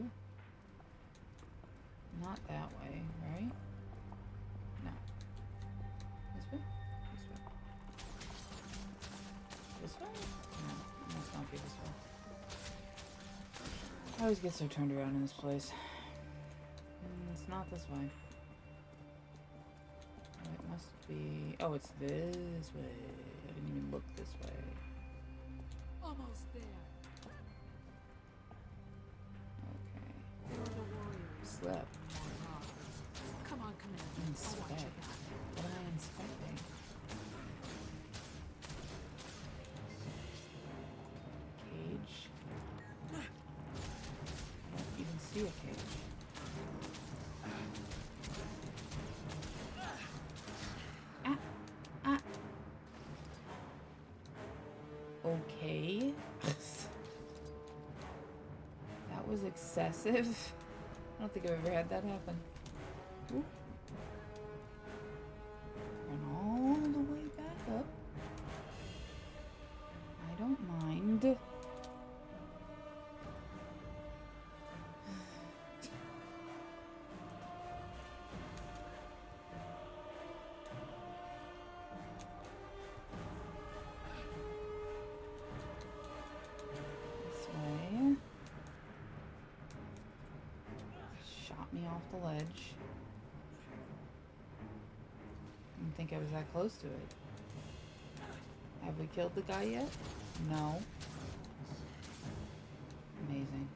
Not that way, right? No. This way? This way. This way? No, it must not be this way. I always get so turned around in this place. It's not this way. Oh, it must be... Oh, it's this way. I didn't even look this way. Almost there. There are the warriors. Slip. Come on, Commander. I'll watch Inspect. your back. What am I inspecting? Cage. I don't even see a cage. Ah! Ah! Okay. That was excessive. I don't think I've ever had that happen. Oop. Run all the way back up. I don't mind. This way. Shot me off the ledge. Didn't think I was that close to it. Have we killed the guy yet? No. Amazing.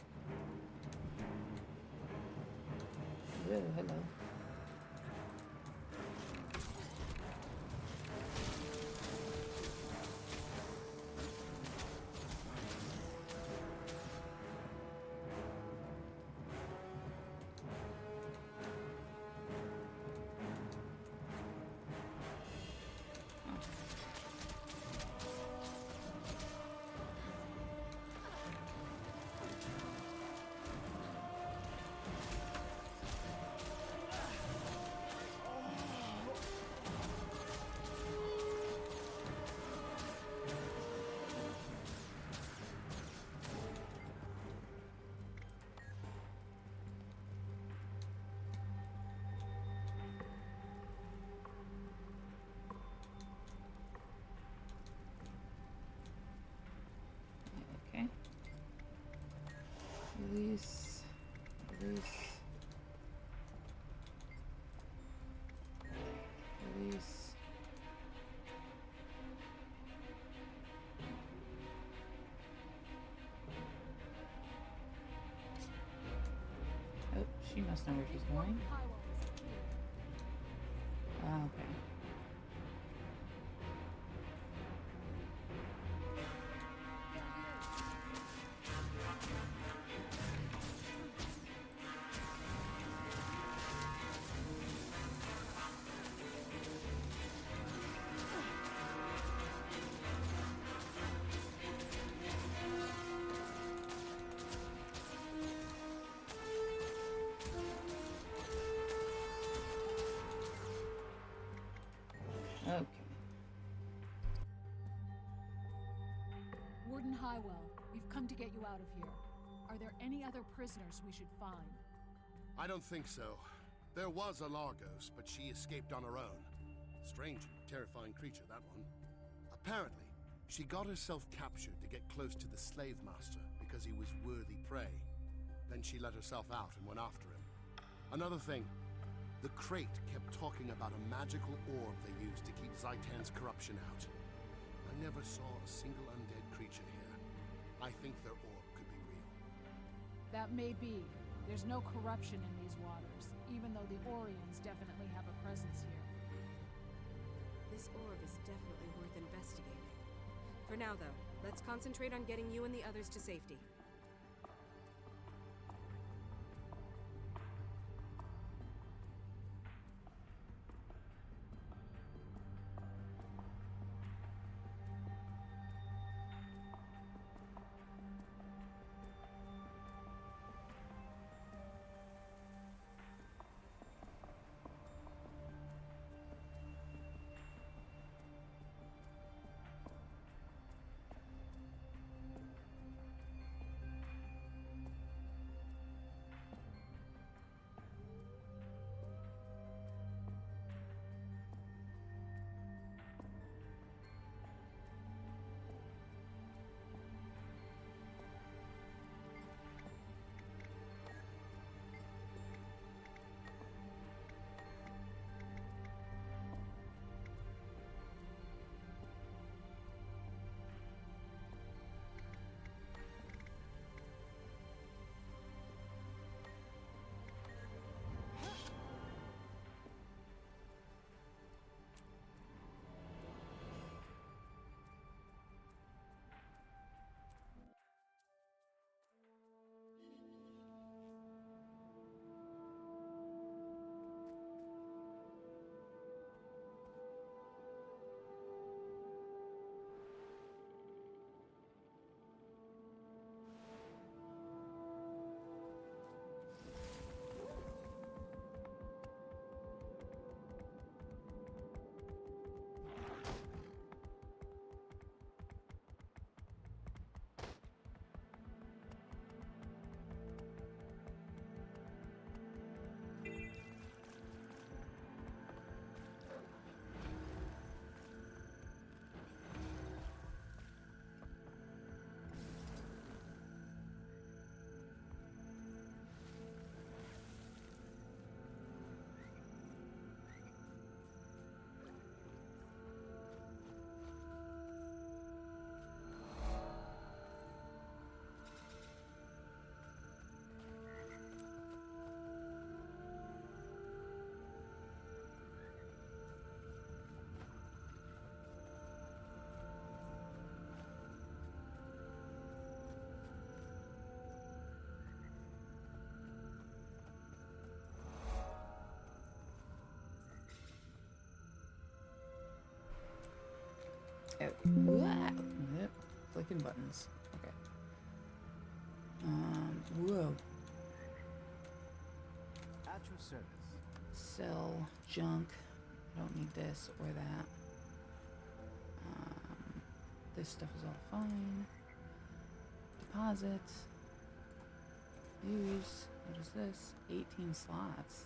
Whoa, hello. Release. Release. Oh, she must know where she's going. Ah, okay. Okay. Warden Highwell, we've come to get you out of here. Are there any other prisoners we should find? I don't think so. There was a Largos, but she escaped on her own. Strange and terrifying creature, that one. Apparently, she got herself captured to get close to the slave master because he was worthy prey. Then she let herself out and went after him. Another thing, the crate kept talking about a magical orb they used to keep Zaitan's corruption out. I never saw a single undead creature here. I think their orb could be real. That may be. There's no corruption in these waters, even though the Orions definitely have a presence here. This orb is definitely worth investigating. For now, though, let's concentrate on getting you and the others to safety. Okay. Wow. Yep. Clicking buttons. Okay. Whoa. At your service. Sell junk. I don't need this or that. This stuff is all fine. Deposits. Use. What is this? 18 slots.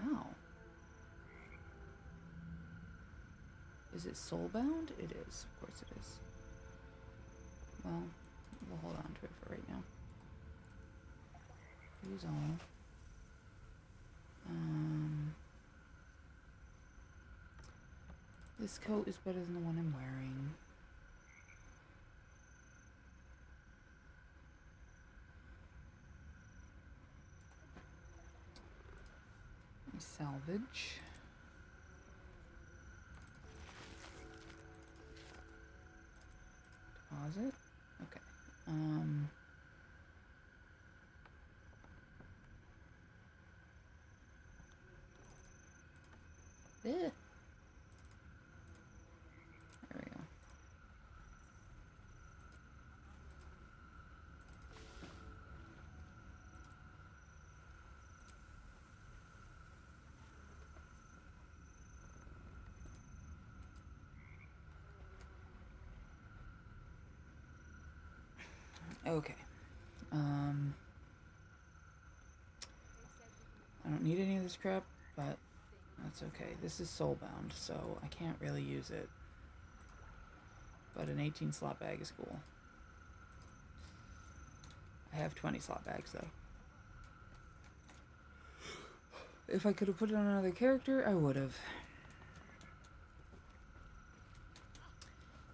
Wow. Is it soulbound? It is. Of course it is. Well, we'll hold on to it for right now. Use all. This coat is better than the one I'm wearing. Salvage. Deposit. Okay. Ugh. There we go. Okay. I don't need any of this crap, but that's okay. This is soulbound, so I can't really use it. But an 18 slot bag is cool. I have 20 slot bags though. If I could have put it on another character, I would have.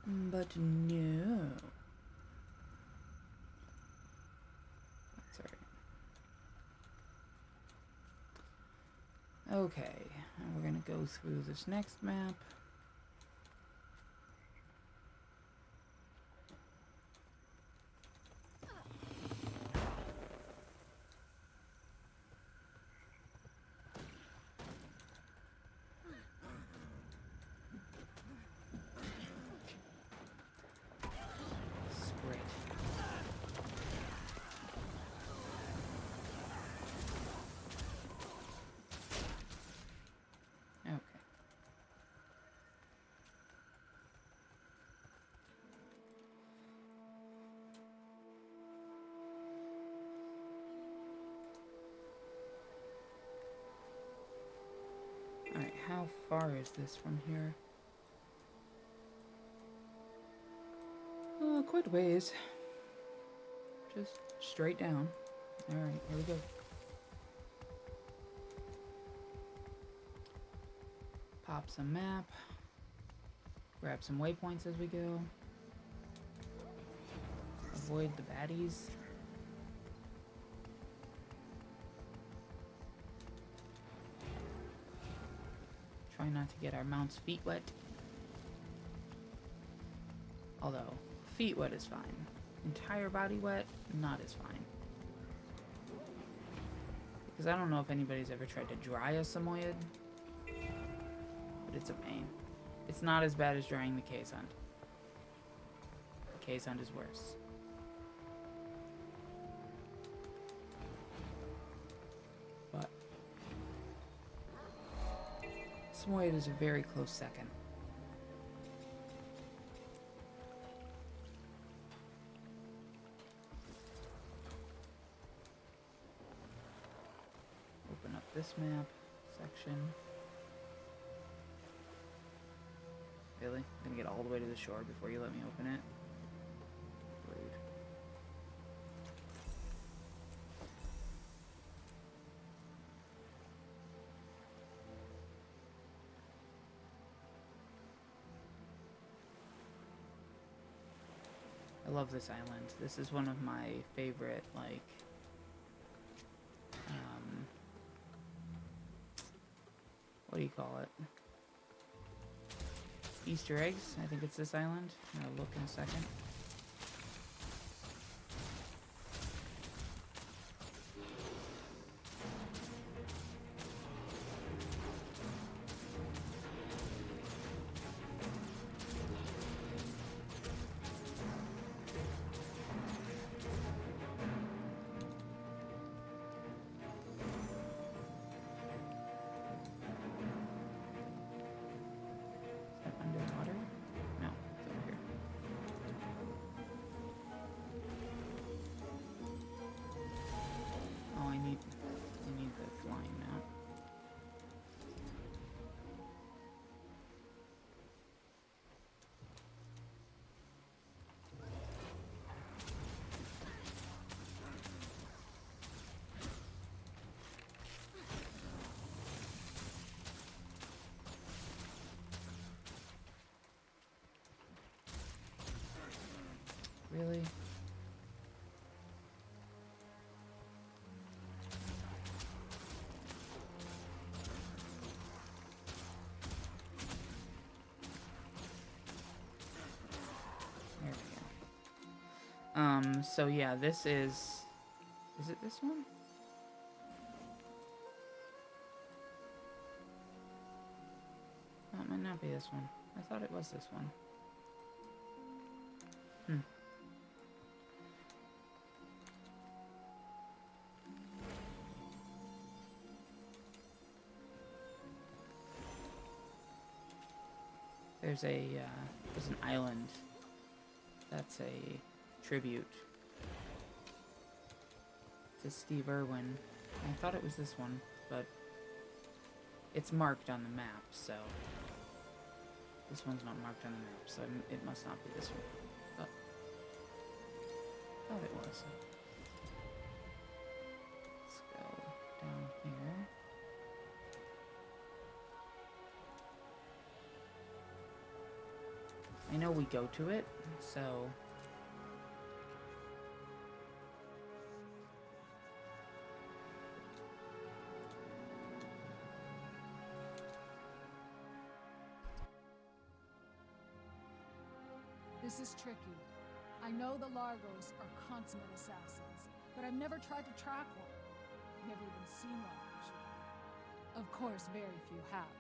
But no. That's alright. Okay, and we're gonna go through this next map. Alright, how far is this from here? Oh, quite a ways. Just straight down. Alright, here we go. Pop some map. Grab some waypoints as we go. Avoid the baddies. Try not to get our mount's feet wet. Although, feet wet is fine. Entire body wet, not as fine. Because I don't know if anybody's ever tried to dry a Samoyed. But it's a pain. It's not as bad as drying the Kazund. The Kazund is worse. But Samoyed is a very close second. Open up this map section. Really? I'm gonna get all the way to the shore before you let me open it? Rude. I love this island. This is one of my favorite, like, what do you call it? Easter eggs. I think it's this island. I'll look in a second. Really? There we go. So yeah, this is it this one? That might not be this one. I thought it was this one. There's an island that's a tribute to Steve Irwin. I thought it was this one, but it's marked on the map, so this one's not marked on the map, so it must not be this one. But I thought it was. Let's go down here. I know we go to it, so... This is tricky. I know the Largos are consummate assassins, but I've never tried to track one. Never even seen one, actually. Of course, very few have.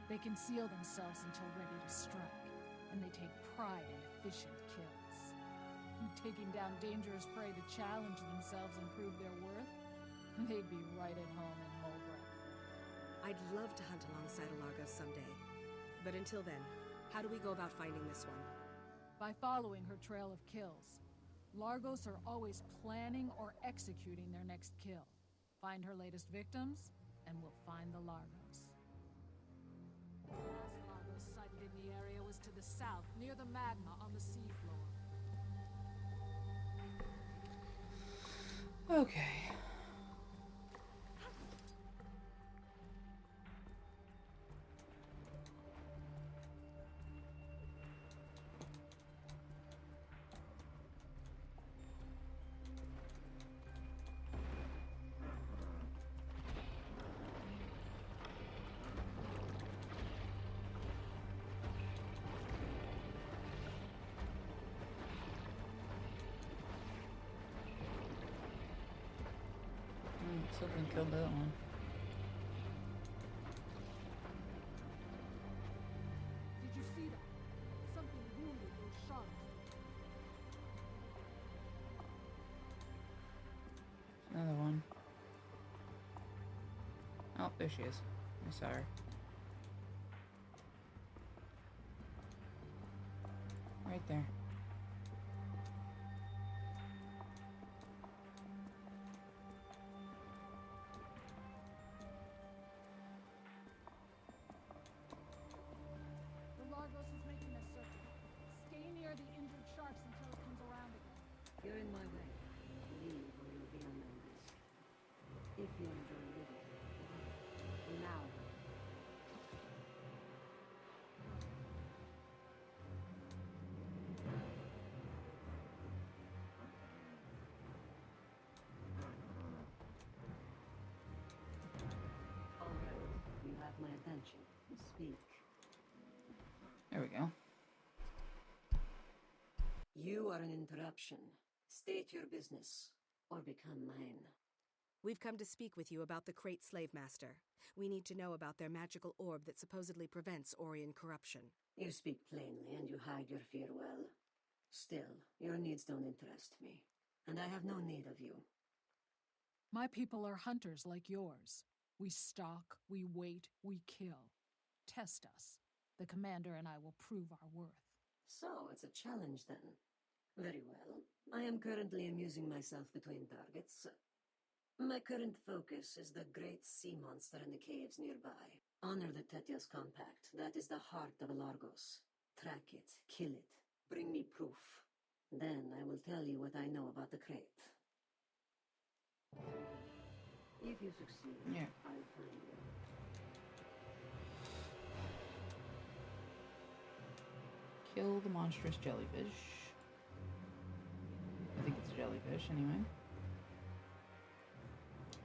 They conceal themselves until ready to strike, and they take pride in efficient kills. Taking down dangerous prey to challenge themselves and prove their worth, they'd be right at home in Holbrook. I'd love to hunt alongside a Largos someday. But until then, how do we go about finding this one? By following her trail of kills. Largos are always planning or executing their next kill. Find her latest victims, and we'll find the Largos. The last Largos sighted in the area was to the south, near the magma on the seafloor. Okay. Something killed that one. Did you see that? Something wounded those sharks. Another one. Oh, there she is. I saw her. Right there. You're in my way. Leave or you'll be unnoticed. If you enjoy living. Now. All right. You have my attention. Speak. There we go. You are an interruption. State your business, or become mine. We've come to speak with you about the Crate Slave Master. We need to know about their magical orb that supposedly prevents Orion corruption. You speak plainly, and you hide your fear well. Still, your needs don't interest me, and I have no need of you. My people are hunters like yours. We stalk, we wait, we kill. Test us. The commander and I will prove our worth. So, it's a challenge then. Very well. I am currently amusing myself between targets. My current focus is the great sea monster in the caves nearby. Honor the Tetios Compact. That is the heart of Largos. Track it, kill it, bring me proof. Then I will tell you what I know about the crate. If you succeed, I'll find you. Kill the monstrous jellyfish. jellyfish, anyway.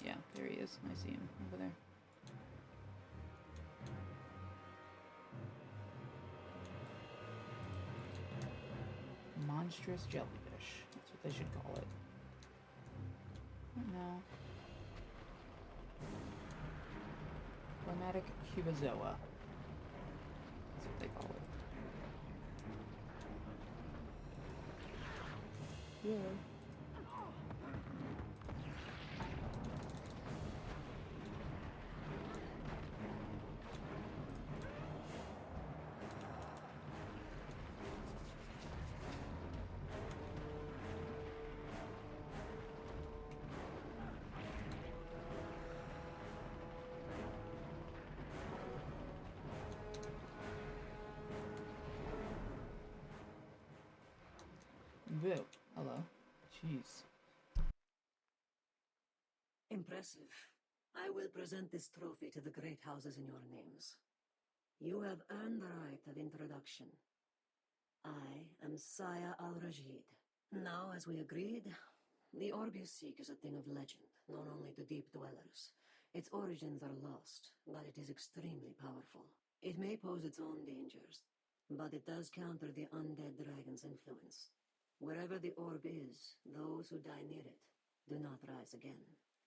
Yeah, there he is. I see him over there. Monstrous jellyfish. That's what they should call it. No. Chromatic cubozoa. That's what they call it. Yeah. Boo. Hello. Jeez. Impressive. I will present this trophy to the great houses in your names. You have earned the right of introduction. I am Saya al-Rajid. Now, as we agreed, the orb you seek is a thing of legend, known only to deep dwellers. Its origins are lost, but it is extremely powerful. It may pose its own dangers, but it does counter the undead dragon's influence. Wherever the orb is, those who die near it do not rise again.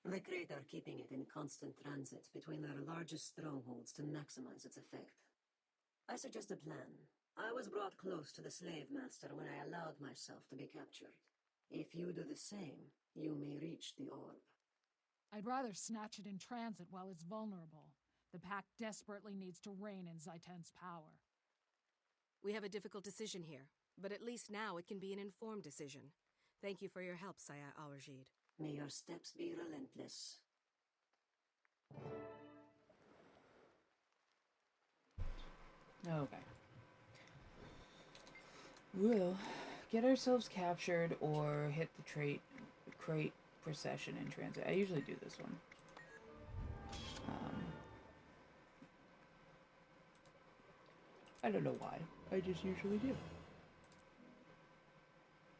The Krayt are keeping it in constant transit between their largest strongholds to maximize its effect. I suggest a plan. I was brought close to the slave master when I allowed myself to be captured. If you do the same, you may reach the orb. I'd rather snatch it in transit while it's vulnerable. The Pact desperately needs to rein in Zaitan's power. We have a difficult decision here, but at least now it can be an informed decision. Thank you for your help, Saya al-Rajid. May your steps be relentless. Okay. We'll get ourselves captured or hit the crate procession in transit. I usually do this one. I don't know why. I just usually do.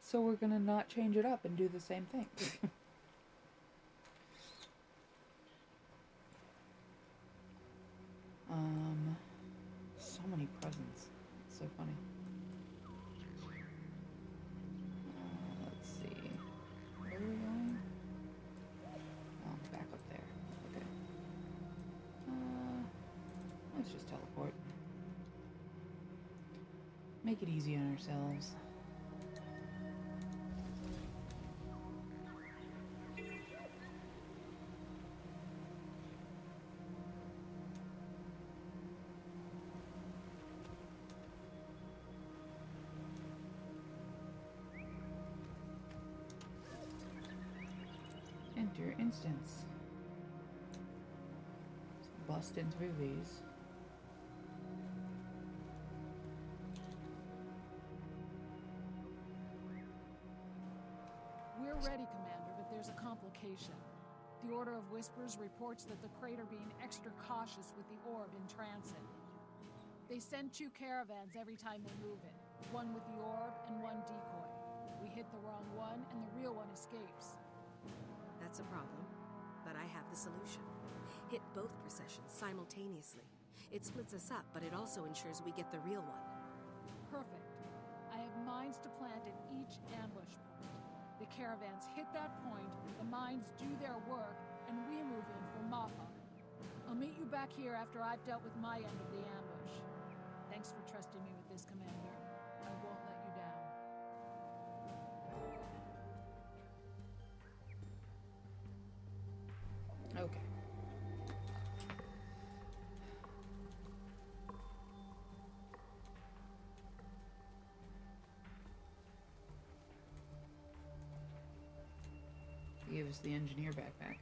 So we're gonna not change it up and do the same thing. So many presents. It's so funny. Let's see. Where are we going? Oh, back up there. Okay. Let's just teleport. Make it easy on ourselves. Enter instance. Bust in through these. We're ready, Commander, but there's a complication. The Order of Whispers reports that the Krayt are being extra cautious with the orb in transit. They send 2 caravans every time they move it. One with the orb and one decoy. We hit the wrong one and the real one escapes. That's a problem, but I have the solution. Hit both processions simultaneously. It splits us up, but it also ensures we get the real one. Perfect. I have mines to plant at each ambush point. The caravans hit that point, the mines do their work, and we move in for Maha. I'll meet you back here after I've dealt with my end of the ambush. Thanks for trusting me with this, Commander. I won't let you down. Okay. He gave us the engineer backpack.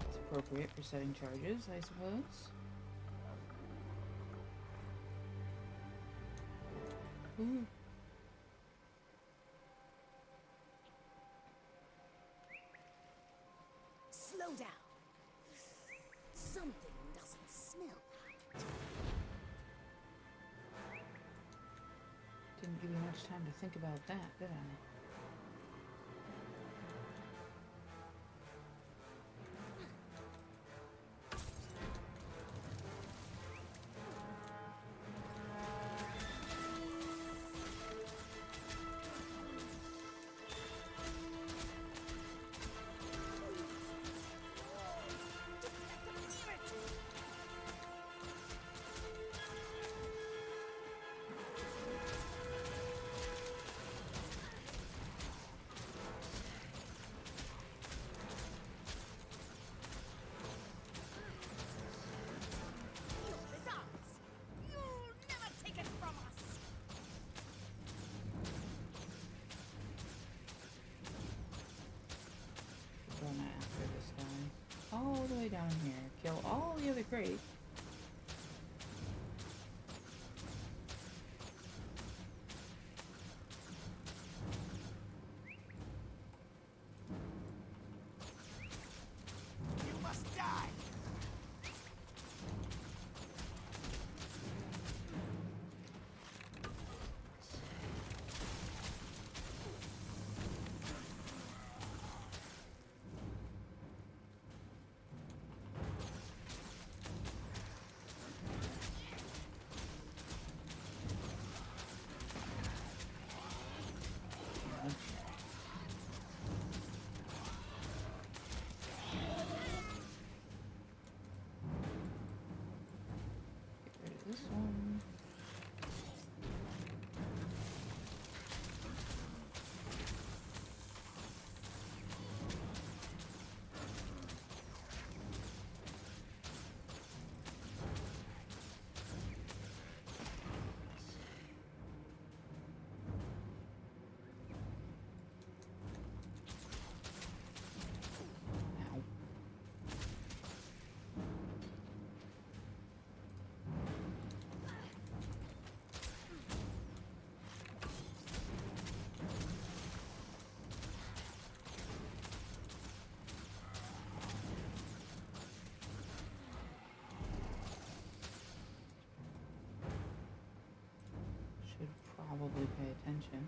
It's appropriate for setting charges, I suppose. Ooh. Slow down. Something doesn't smell right. Didn't give you much time to think about that, did I? After this guy. All the way down here. Kill all the other crates. You must die! This one. Probably pay attention.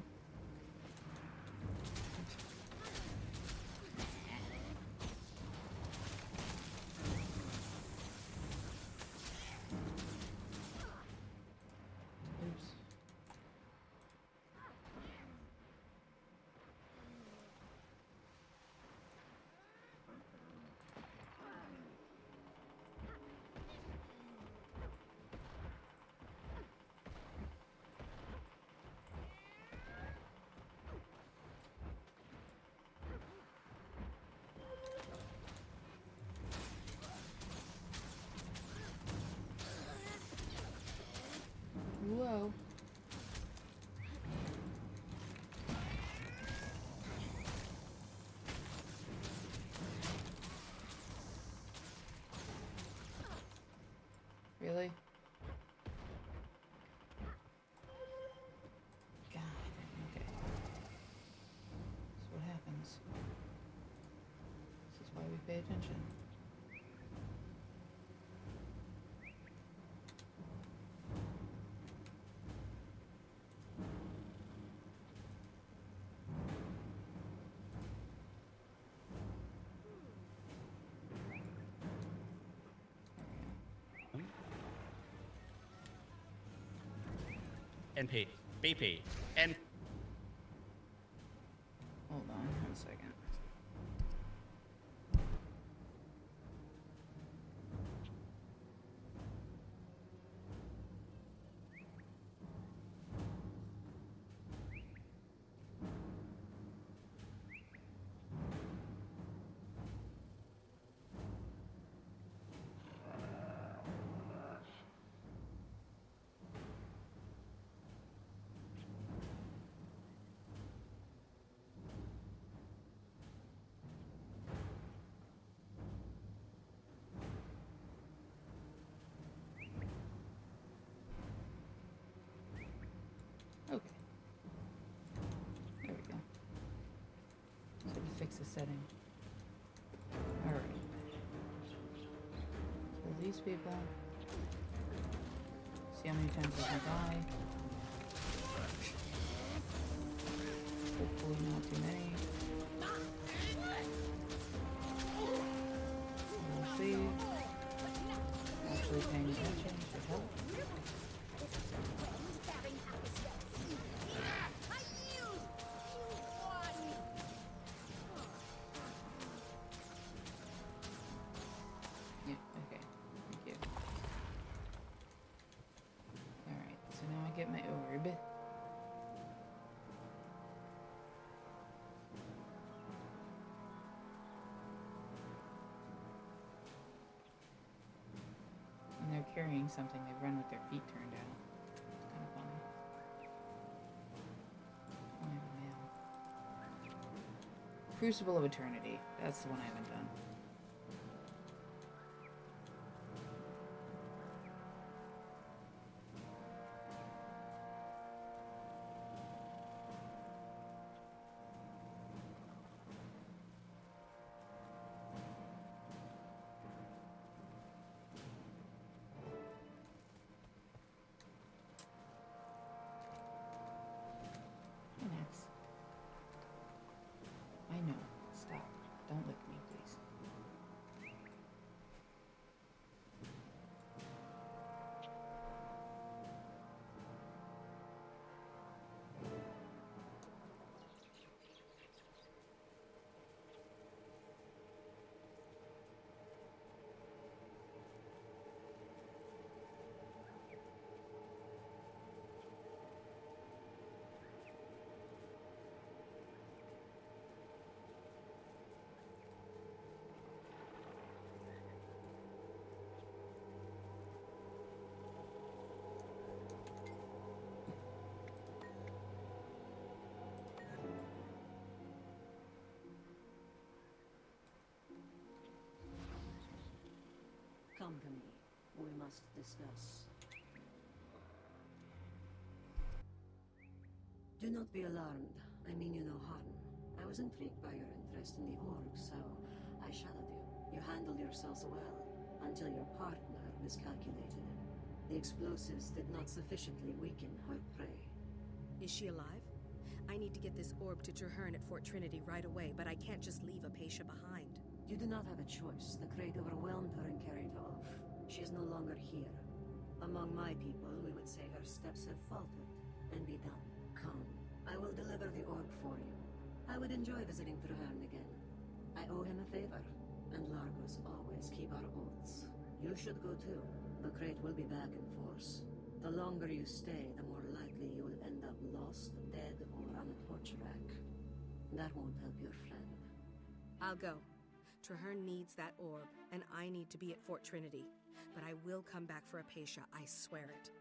Oops. Whoa. Really? God, okay. That's what happens. This is why we pay attention. NP, BP, N. Hold on 1 second. Okay. There we go. So to fix the setting. Alright. Kill these people. See how many times I can die. Hopefully not too many. We'll see. Actually paying attention should help. Yeah, okay. Thank you. Alright, so now I get my orb. And they're carrying something they run with their feet turned out. It's kind of funny. Oh, I have a mail. Crucible of Eternity. That's the one I haven't done. Next. I know. Stop. Don't lick me, please. Come to me. We must discuss. Do not be alarmed. I mean you no harm. I was intrigued by your interest in the orb, so I shadowed you. You handled yourselves well, until your partner miscalculated. The explosives did not sufficiently weaken her prey. Is she alive? I need to get this orb to Traherne at Fort Trinity right away, but I can't just leave Apatia behind. You do not have a choice. The crate overwhelmed her and carried her off. She is no longer here. Among my people, we would say her steps have faltered, and be done. Come, I will deliver the orb for you. I would enjoy visiting Traherne again. I owe him a favor, and Largos always keep our oaths. You should go too. The crate will be back in force. The longer you stay, the more likely you will end up lost, dead, or on a torture rack. That won't help your friend. I'll go. Traherne needs that orb, and I need to be at Fort Trinity. But I will come back for Apatia, I swear it.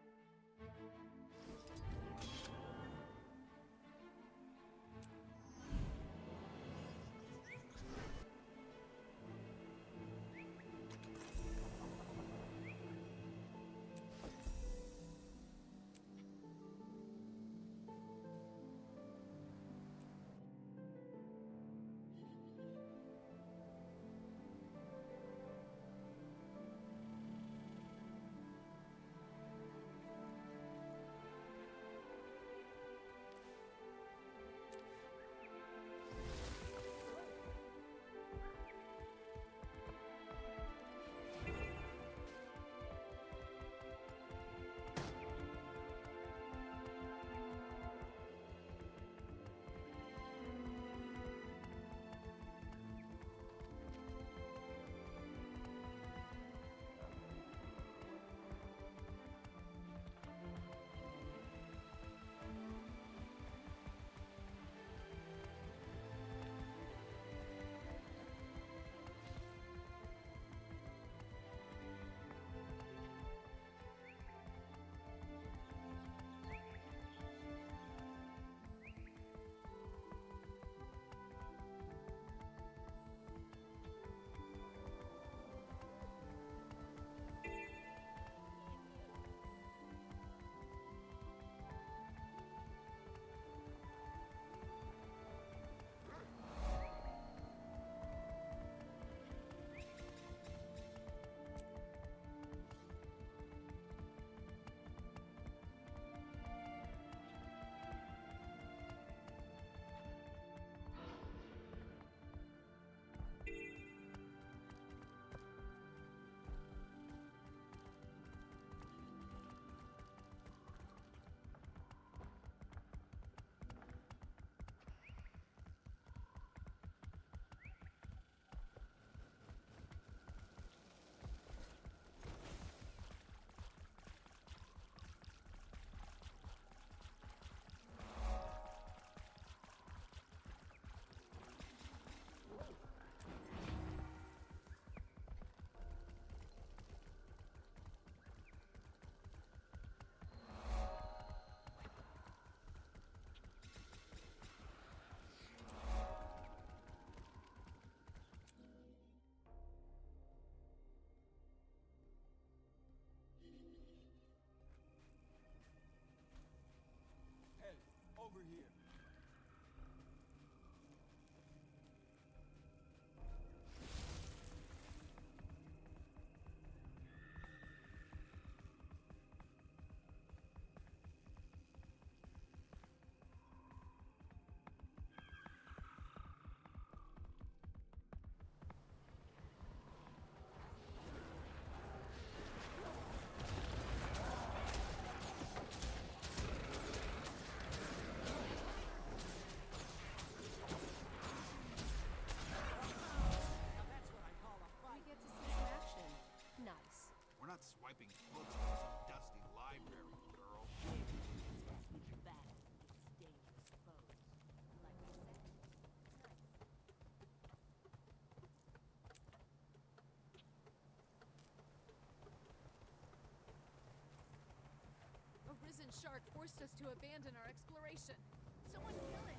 mutant shark forced us to abandon our exploration. Someone kill it!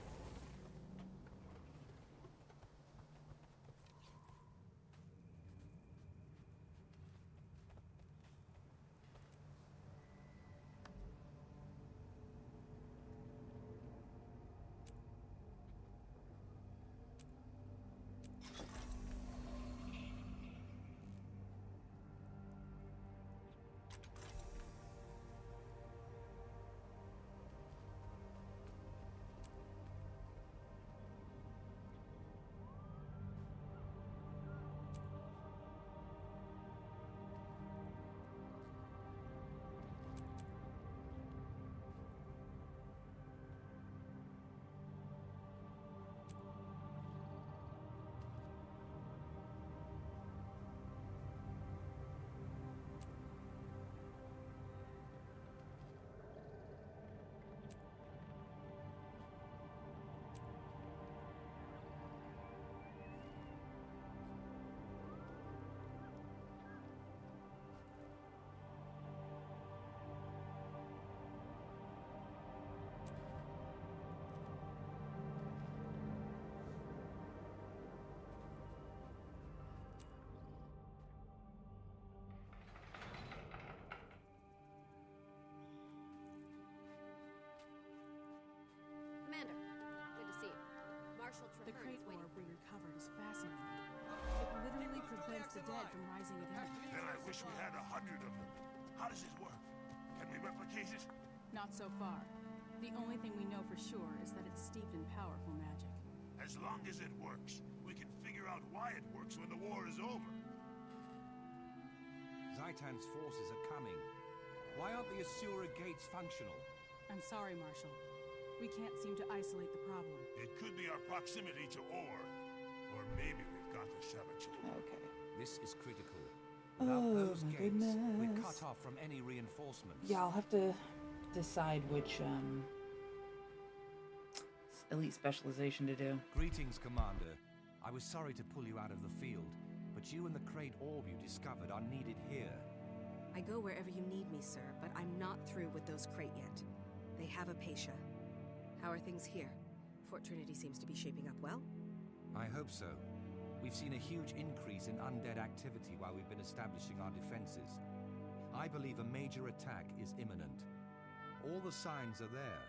Commander, good to see you. Marshal The Traherne crate is waiting. orb we recovered is fascinating. It literally prevents the dead from rising again. Then I wish we had 100 of them. How does this work? Can we replicate it? Not so far. The only thing we know for sure is that it's steeped in powerful magic. As long as it works, we can figure out why it works when the war is over. Zaitan's forces are coming. Why aren't the Asura gates functional? I'm sorry, Marshal. We can't seem to isolate the problem. It could be our proximity to ore. Or maybe we've got the saboteur. Okay. This is critical. Without Oh those my gates, we're goodness. cut off from any reinforcements. Yeah, I'll have to decide which elite specialization to do. Greetings, Commander. I was sorry to pull you out of the field, but you and the crate orb you discovered are needed here. I go wherever you need me, sir, but I'm not through with those crate yet. They have Apatia. How are things here? Fort Trinity seems to be shaping up well. I hope so. We've seen a huge increase in undead activity while we've been establishing our defenses. I believe a major attack is imminent. All the signs are there.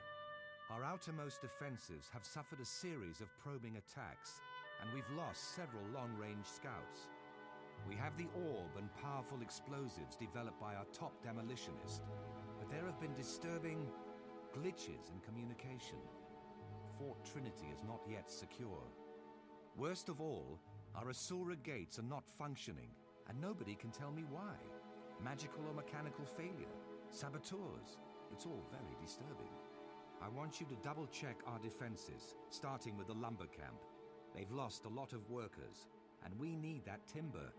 Our outermost defenses have suffered a series of probing attacks, and we've lost several long-range scouts. We have the orb and powerful explosives developed by our top demolitionist, but there have been disturbing glitches in communication. Fort Trinity is not yet secure. Worst of all, our Asura gates are not functioning, and nobody can tell me why. Magical or mechanical failure, saboteurs, it's all very disturbing. I want you to double-check our defenses, starting with the lumber camp. They've lost a lot of workers, and we need that timber.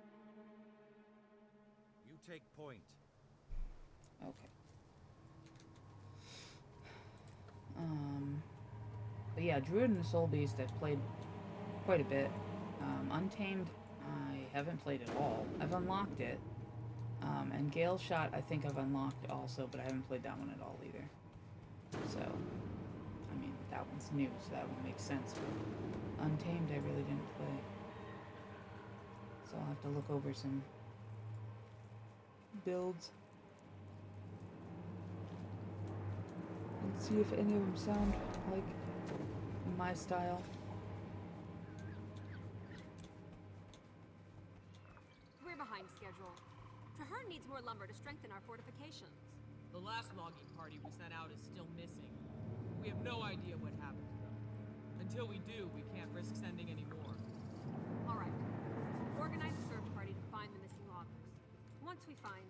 You take point. Okay. But yeah, Druid and the Soul Beast I've played quite a bit. Untamed, I haven't played at all. I've unlocked it. And Gale Shot I think I've unlocked also, but I haven't played that one at all either. So, I mean, that one's new, so that one makes sense. But Untamed I really didn't play. So I'll have to look over some builds and see if any of them sound like my style. We're behind schedule. Traherne needs more lumber to strengthen our fortifications. The last logging party we sent out is still missing. We have no idea what happened to them. Until we do, we can't risk sending any more. All right. Organize a search party to find the missing loggers. Once we find...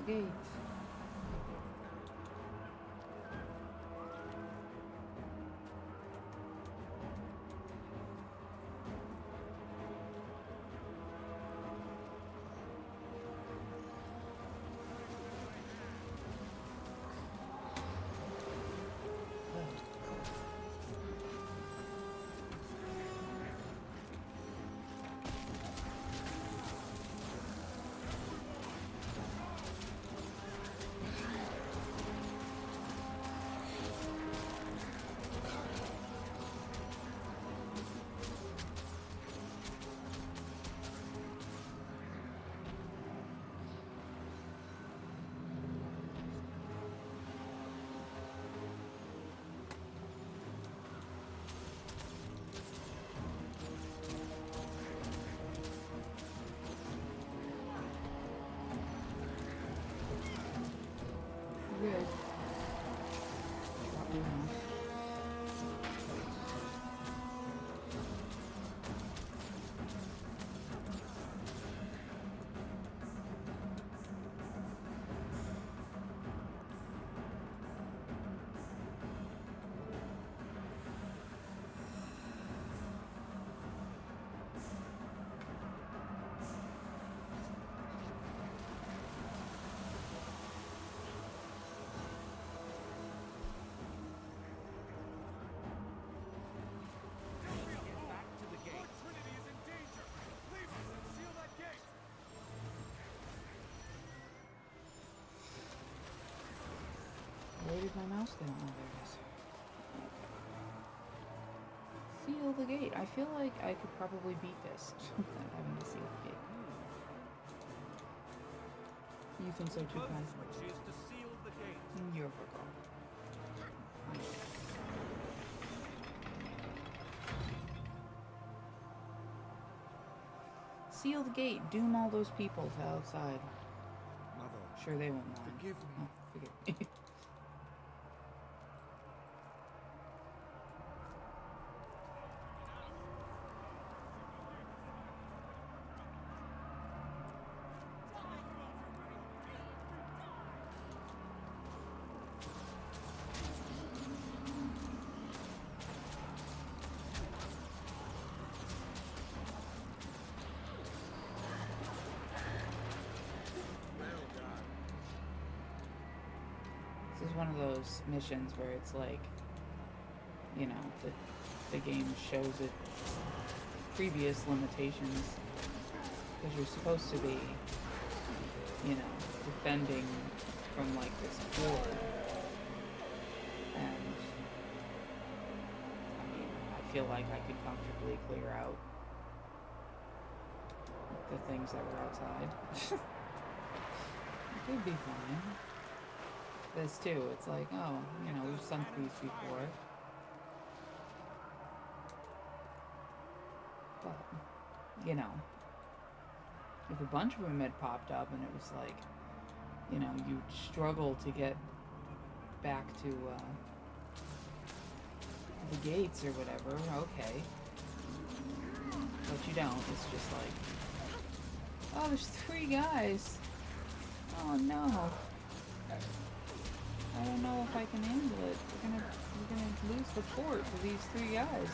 the gate. Good. Where did my mouse go? Oh, there it is. Okay. Seal the gate. I feel like I could probably beat this without having to seal the gate. You think so too, Kai? Which is to seal the gate. You're a girl. Seal the gate. Doom all those people to outside. Mother, sure they won't mind. Forgive me. Oh, forgive me. This is one of those missions where it's like, you know, the game shows it previous limitations because you're supposed to be, you know, defending from like this horde, and I mean, I feel like I could comfortably clear out the things that were outside. It could be fine. This too, it's like, oh, you know, we've sunk these before. But, you know, if a bunch of them had popped up and it was like, you know, you'd struggle to get back to the gates or whatever, okay. But you don't, it's just like, oh, there's 3 guys. Oh no. I don't know if I can handle it. We're gonna lose the fort to these 3 guys.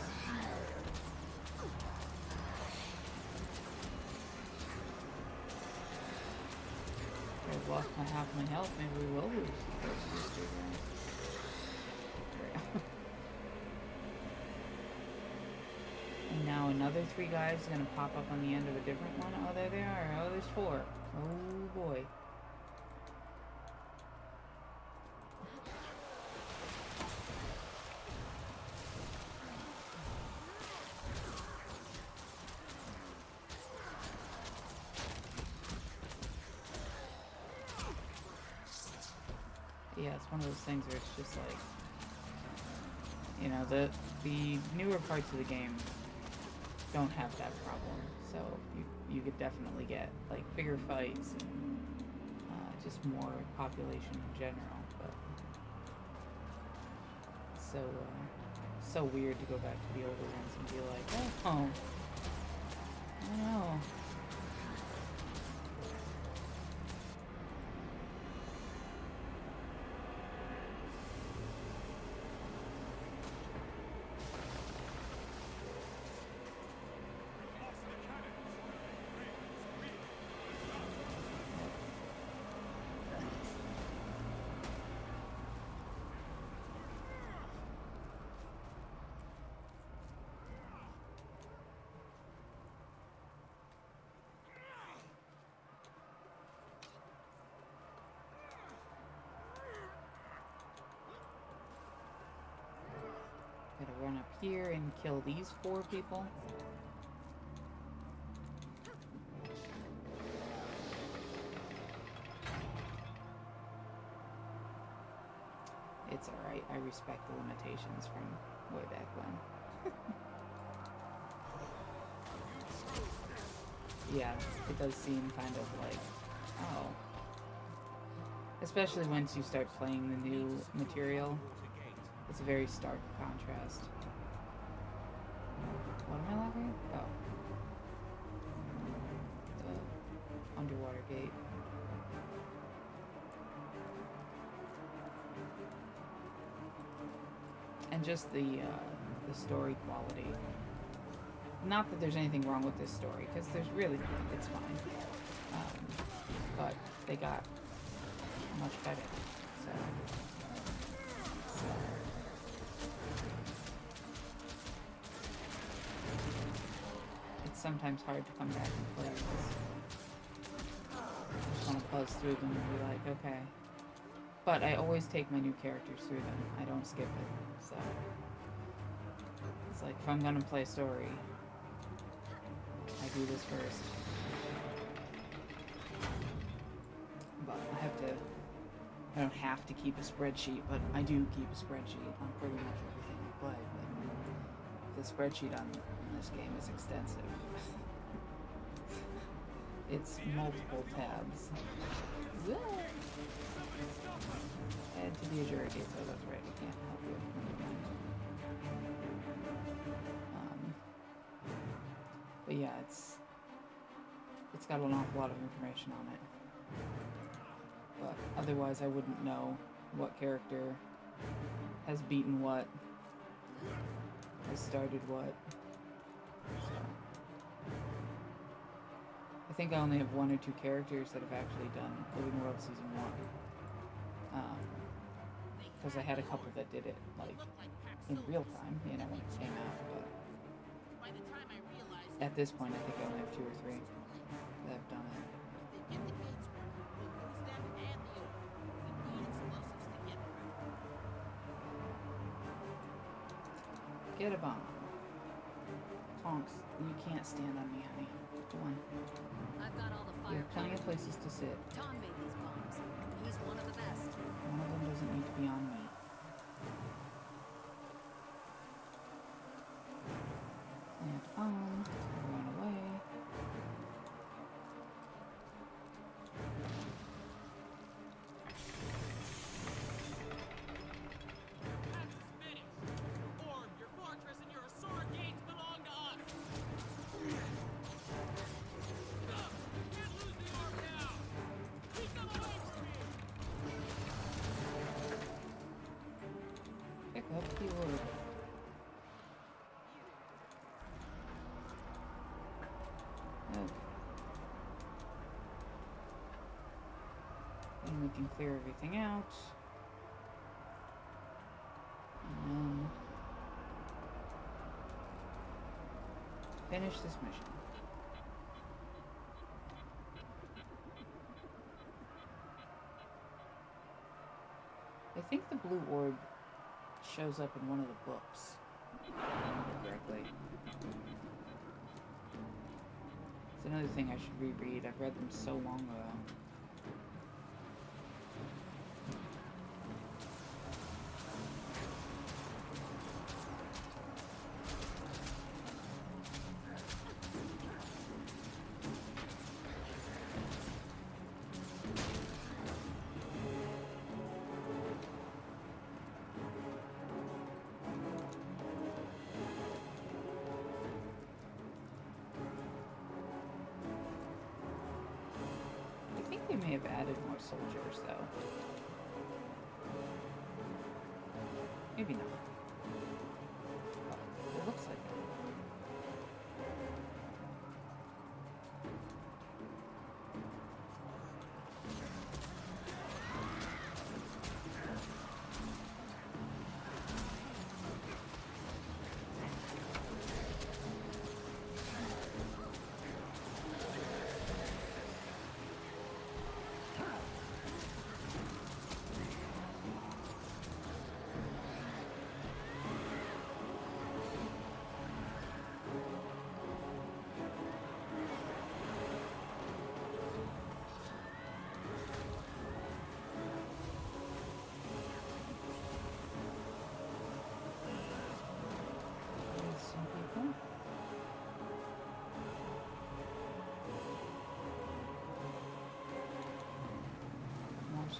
I've lost half my health. Maybe we will lose the fort to these 3 guys. And now another 3 guys are gonna pop up on the end of a different one. Oh, there they are. Oh, there's 4. Oh boy. Yeah, it's one of those things where it's just like, you know, the newer parts of the game don't have that problem, so you could definitely get like bigger fights and just more population in general. But so weird to go back to the older ones and be like, oh, I know. here and kill these 4 people. It's alright. I respect the limitations from way back when. Yeah, it does seem kind of like, oh. Especially once you start playing the new material. It's a very stark contrast. What am I looking at? Oh. The underwater gate. And just the story quality. Not that there's anything wrong with this story, because there's really not. It's fine. But they got much better. So it's sometimes hard to come back and play this. I just want to buzz through them and be like, okay. But I always take my new characters through them. I don't skip it. So it's like, if I'm gonna play a story, I do this first. But I don't have to keep a spreadsheet, but I do keep a spreadsheet on pretty much everything I play. But the spreadsheet on this game is extensive. It's multiple tabs. Add to the Azure Gate, so that's right, I can't help you. But yeah, it's got an awful lot of information on it. But otherwise I wouldn't know what character has beaten what, has started what. So I think I only have 1 or 2 characters that have actually done Living World Season 1. Because I had a couple that did it, like, in real time, you know, when it came out, but at this point I think I only have 2 or 3 that have done it. Get a bomb. Tonks, you can't stand on me, honey. Go on. I've got all the You fire. have plenty of places to sit. Tom made these bombs. He's one of the best. One of them doesn't need to be on me. And run away. Your fortress and your Asura gates belong to us. Can't lose the orb now. Keep them away from me. Pick up the orb. Okay. And we can clear everything out. And then finish this mission. I think the blue orb shows up in one of the books, if I remember correctly. It's another thing I should reread. I've read them so long ago. I think they may have added more soldiers, though. Maybe not. But it looks like it.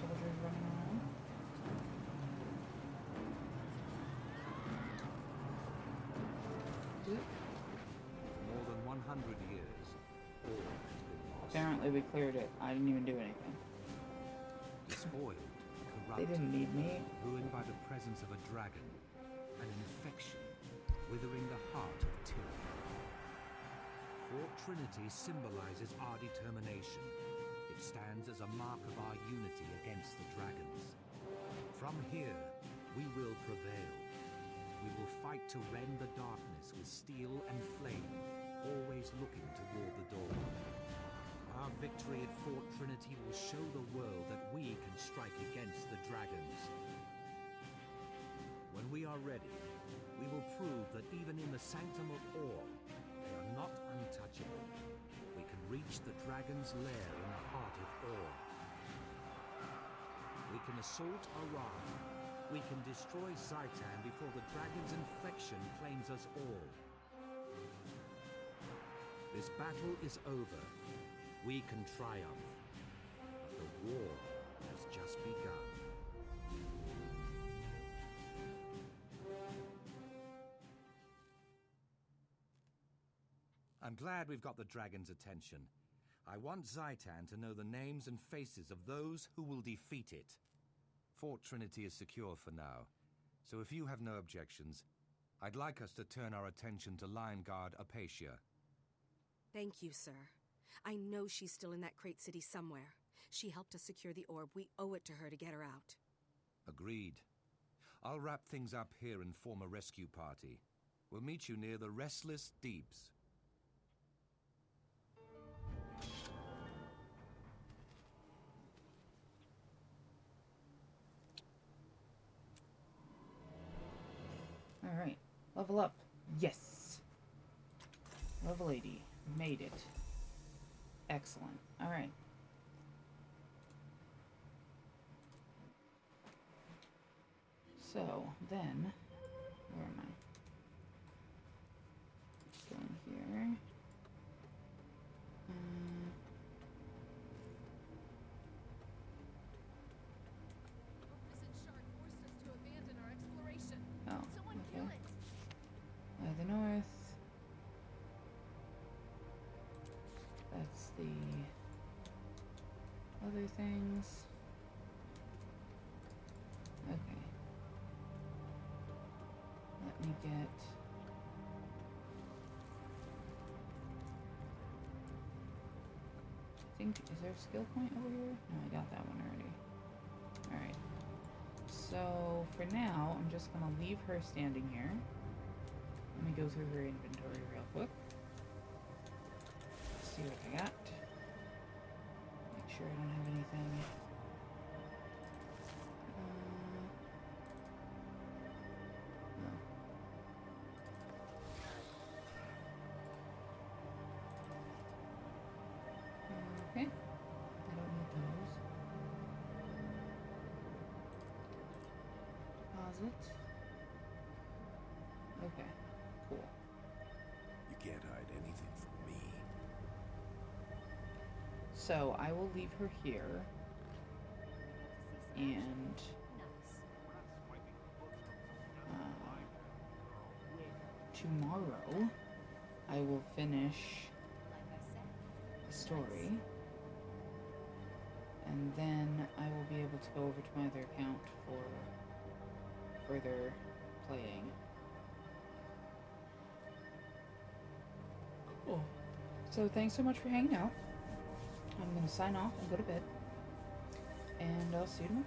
soldiers running around. More than 100 years, all has been lost. Apparently we cleared it. I didn't even do anything. Spoiled, They corrupted, didn't need me. ruined by the presence of a dragon, an infection, withering the heart of tyranny. Fort Trinity symbolizes our determination. It stands as a mark of our unity against the dragons. From here, we will prevail. We will fight to rend the darkness with steel and flame, always looking toward the dawn. Our victory at Fort Trinity will show the world that we can strike against the dragons. When we are ready, we will prove that even in the Sanctum of Or, they are not untouchable. We can reach the dragon's lair in the heart of Or. We can assault Aran. We can destroy Zaitan before the dragon's infection claims us all. This battle is over. We can triumph. But the war has just begun. I'm glad we've got the dragon's attention. I want Zaitan to know the names and faces of those who will defeat it. Fort Trinity is secure for now, so if you have no objections, I'd like us to turn our attention to Lion Guard Apatia. Thank you, sir. I know she's still in that Crate City somewhere. She helped us secure the orb. We owe it to her to get her out. Agreed. I'll wrap things up here and form a rescue party. We'll meet you near the Restless Deeps. Alright. Level up. Yes! Level 80. Made it. Excellent. Alright. So, then... Where am I? Go in here. Oh, okay. The north. That's the other things. Okay. Let me get... I think, is there a skill point over here? No, I got that one already. Alright. So, for now, I'm just gonna leave her standing here. Let me go through her inventory real quick. See what I got. Make sure I don't have anything. No. Okay. I don't need those. Deposit. Okay. Cool. You can't hide anything from me. So I will leave her here, and tomorrow I will finish the story, and then I will be able to go over to my other account for further playing. Cool. So thanks so much for hanging out. I'm gonna sign off and go to bed, and I'll see you tomorrow.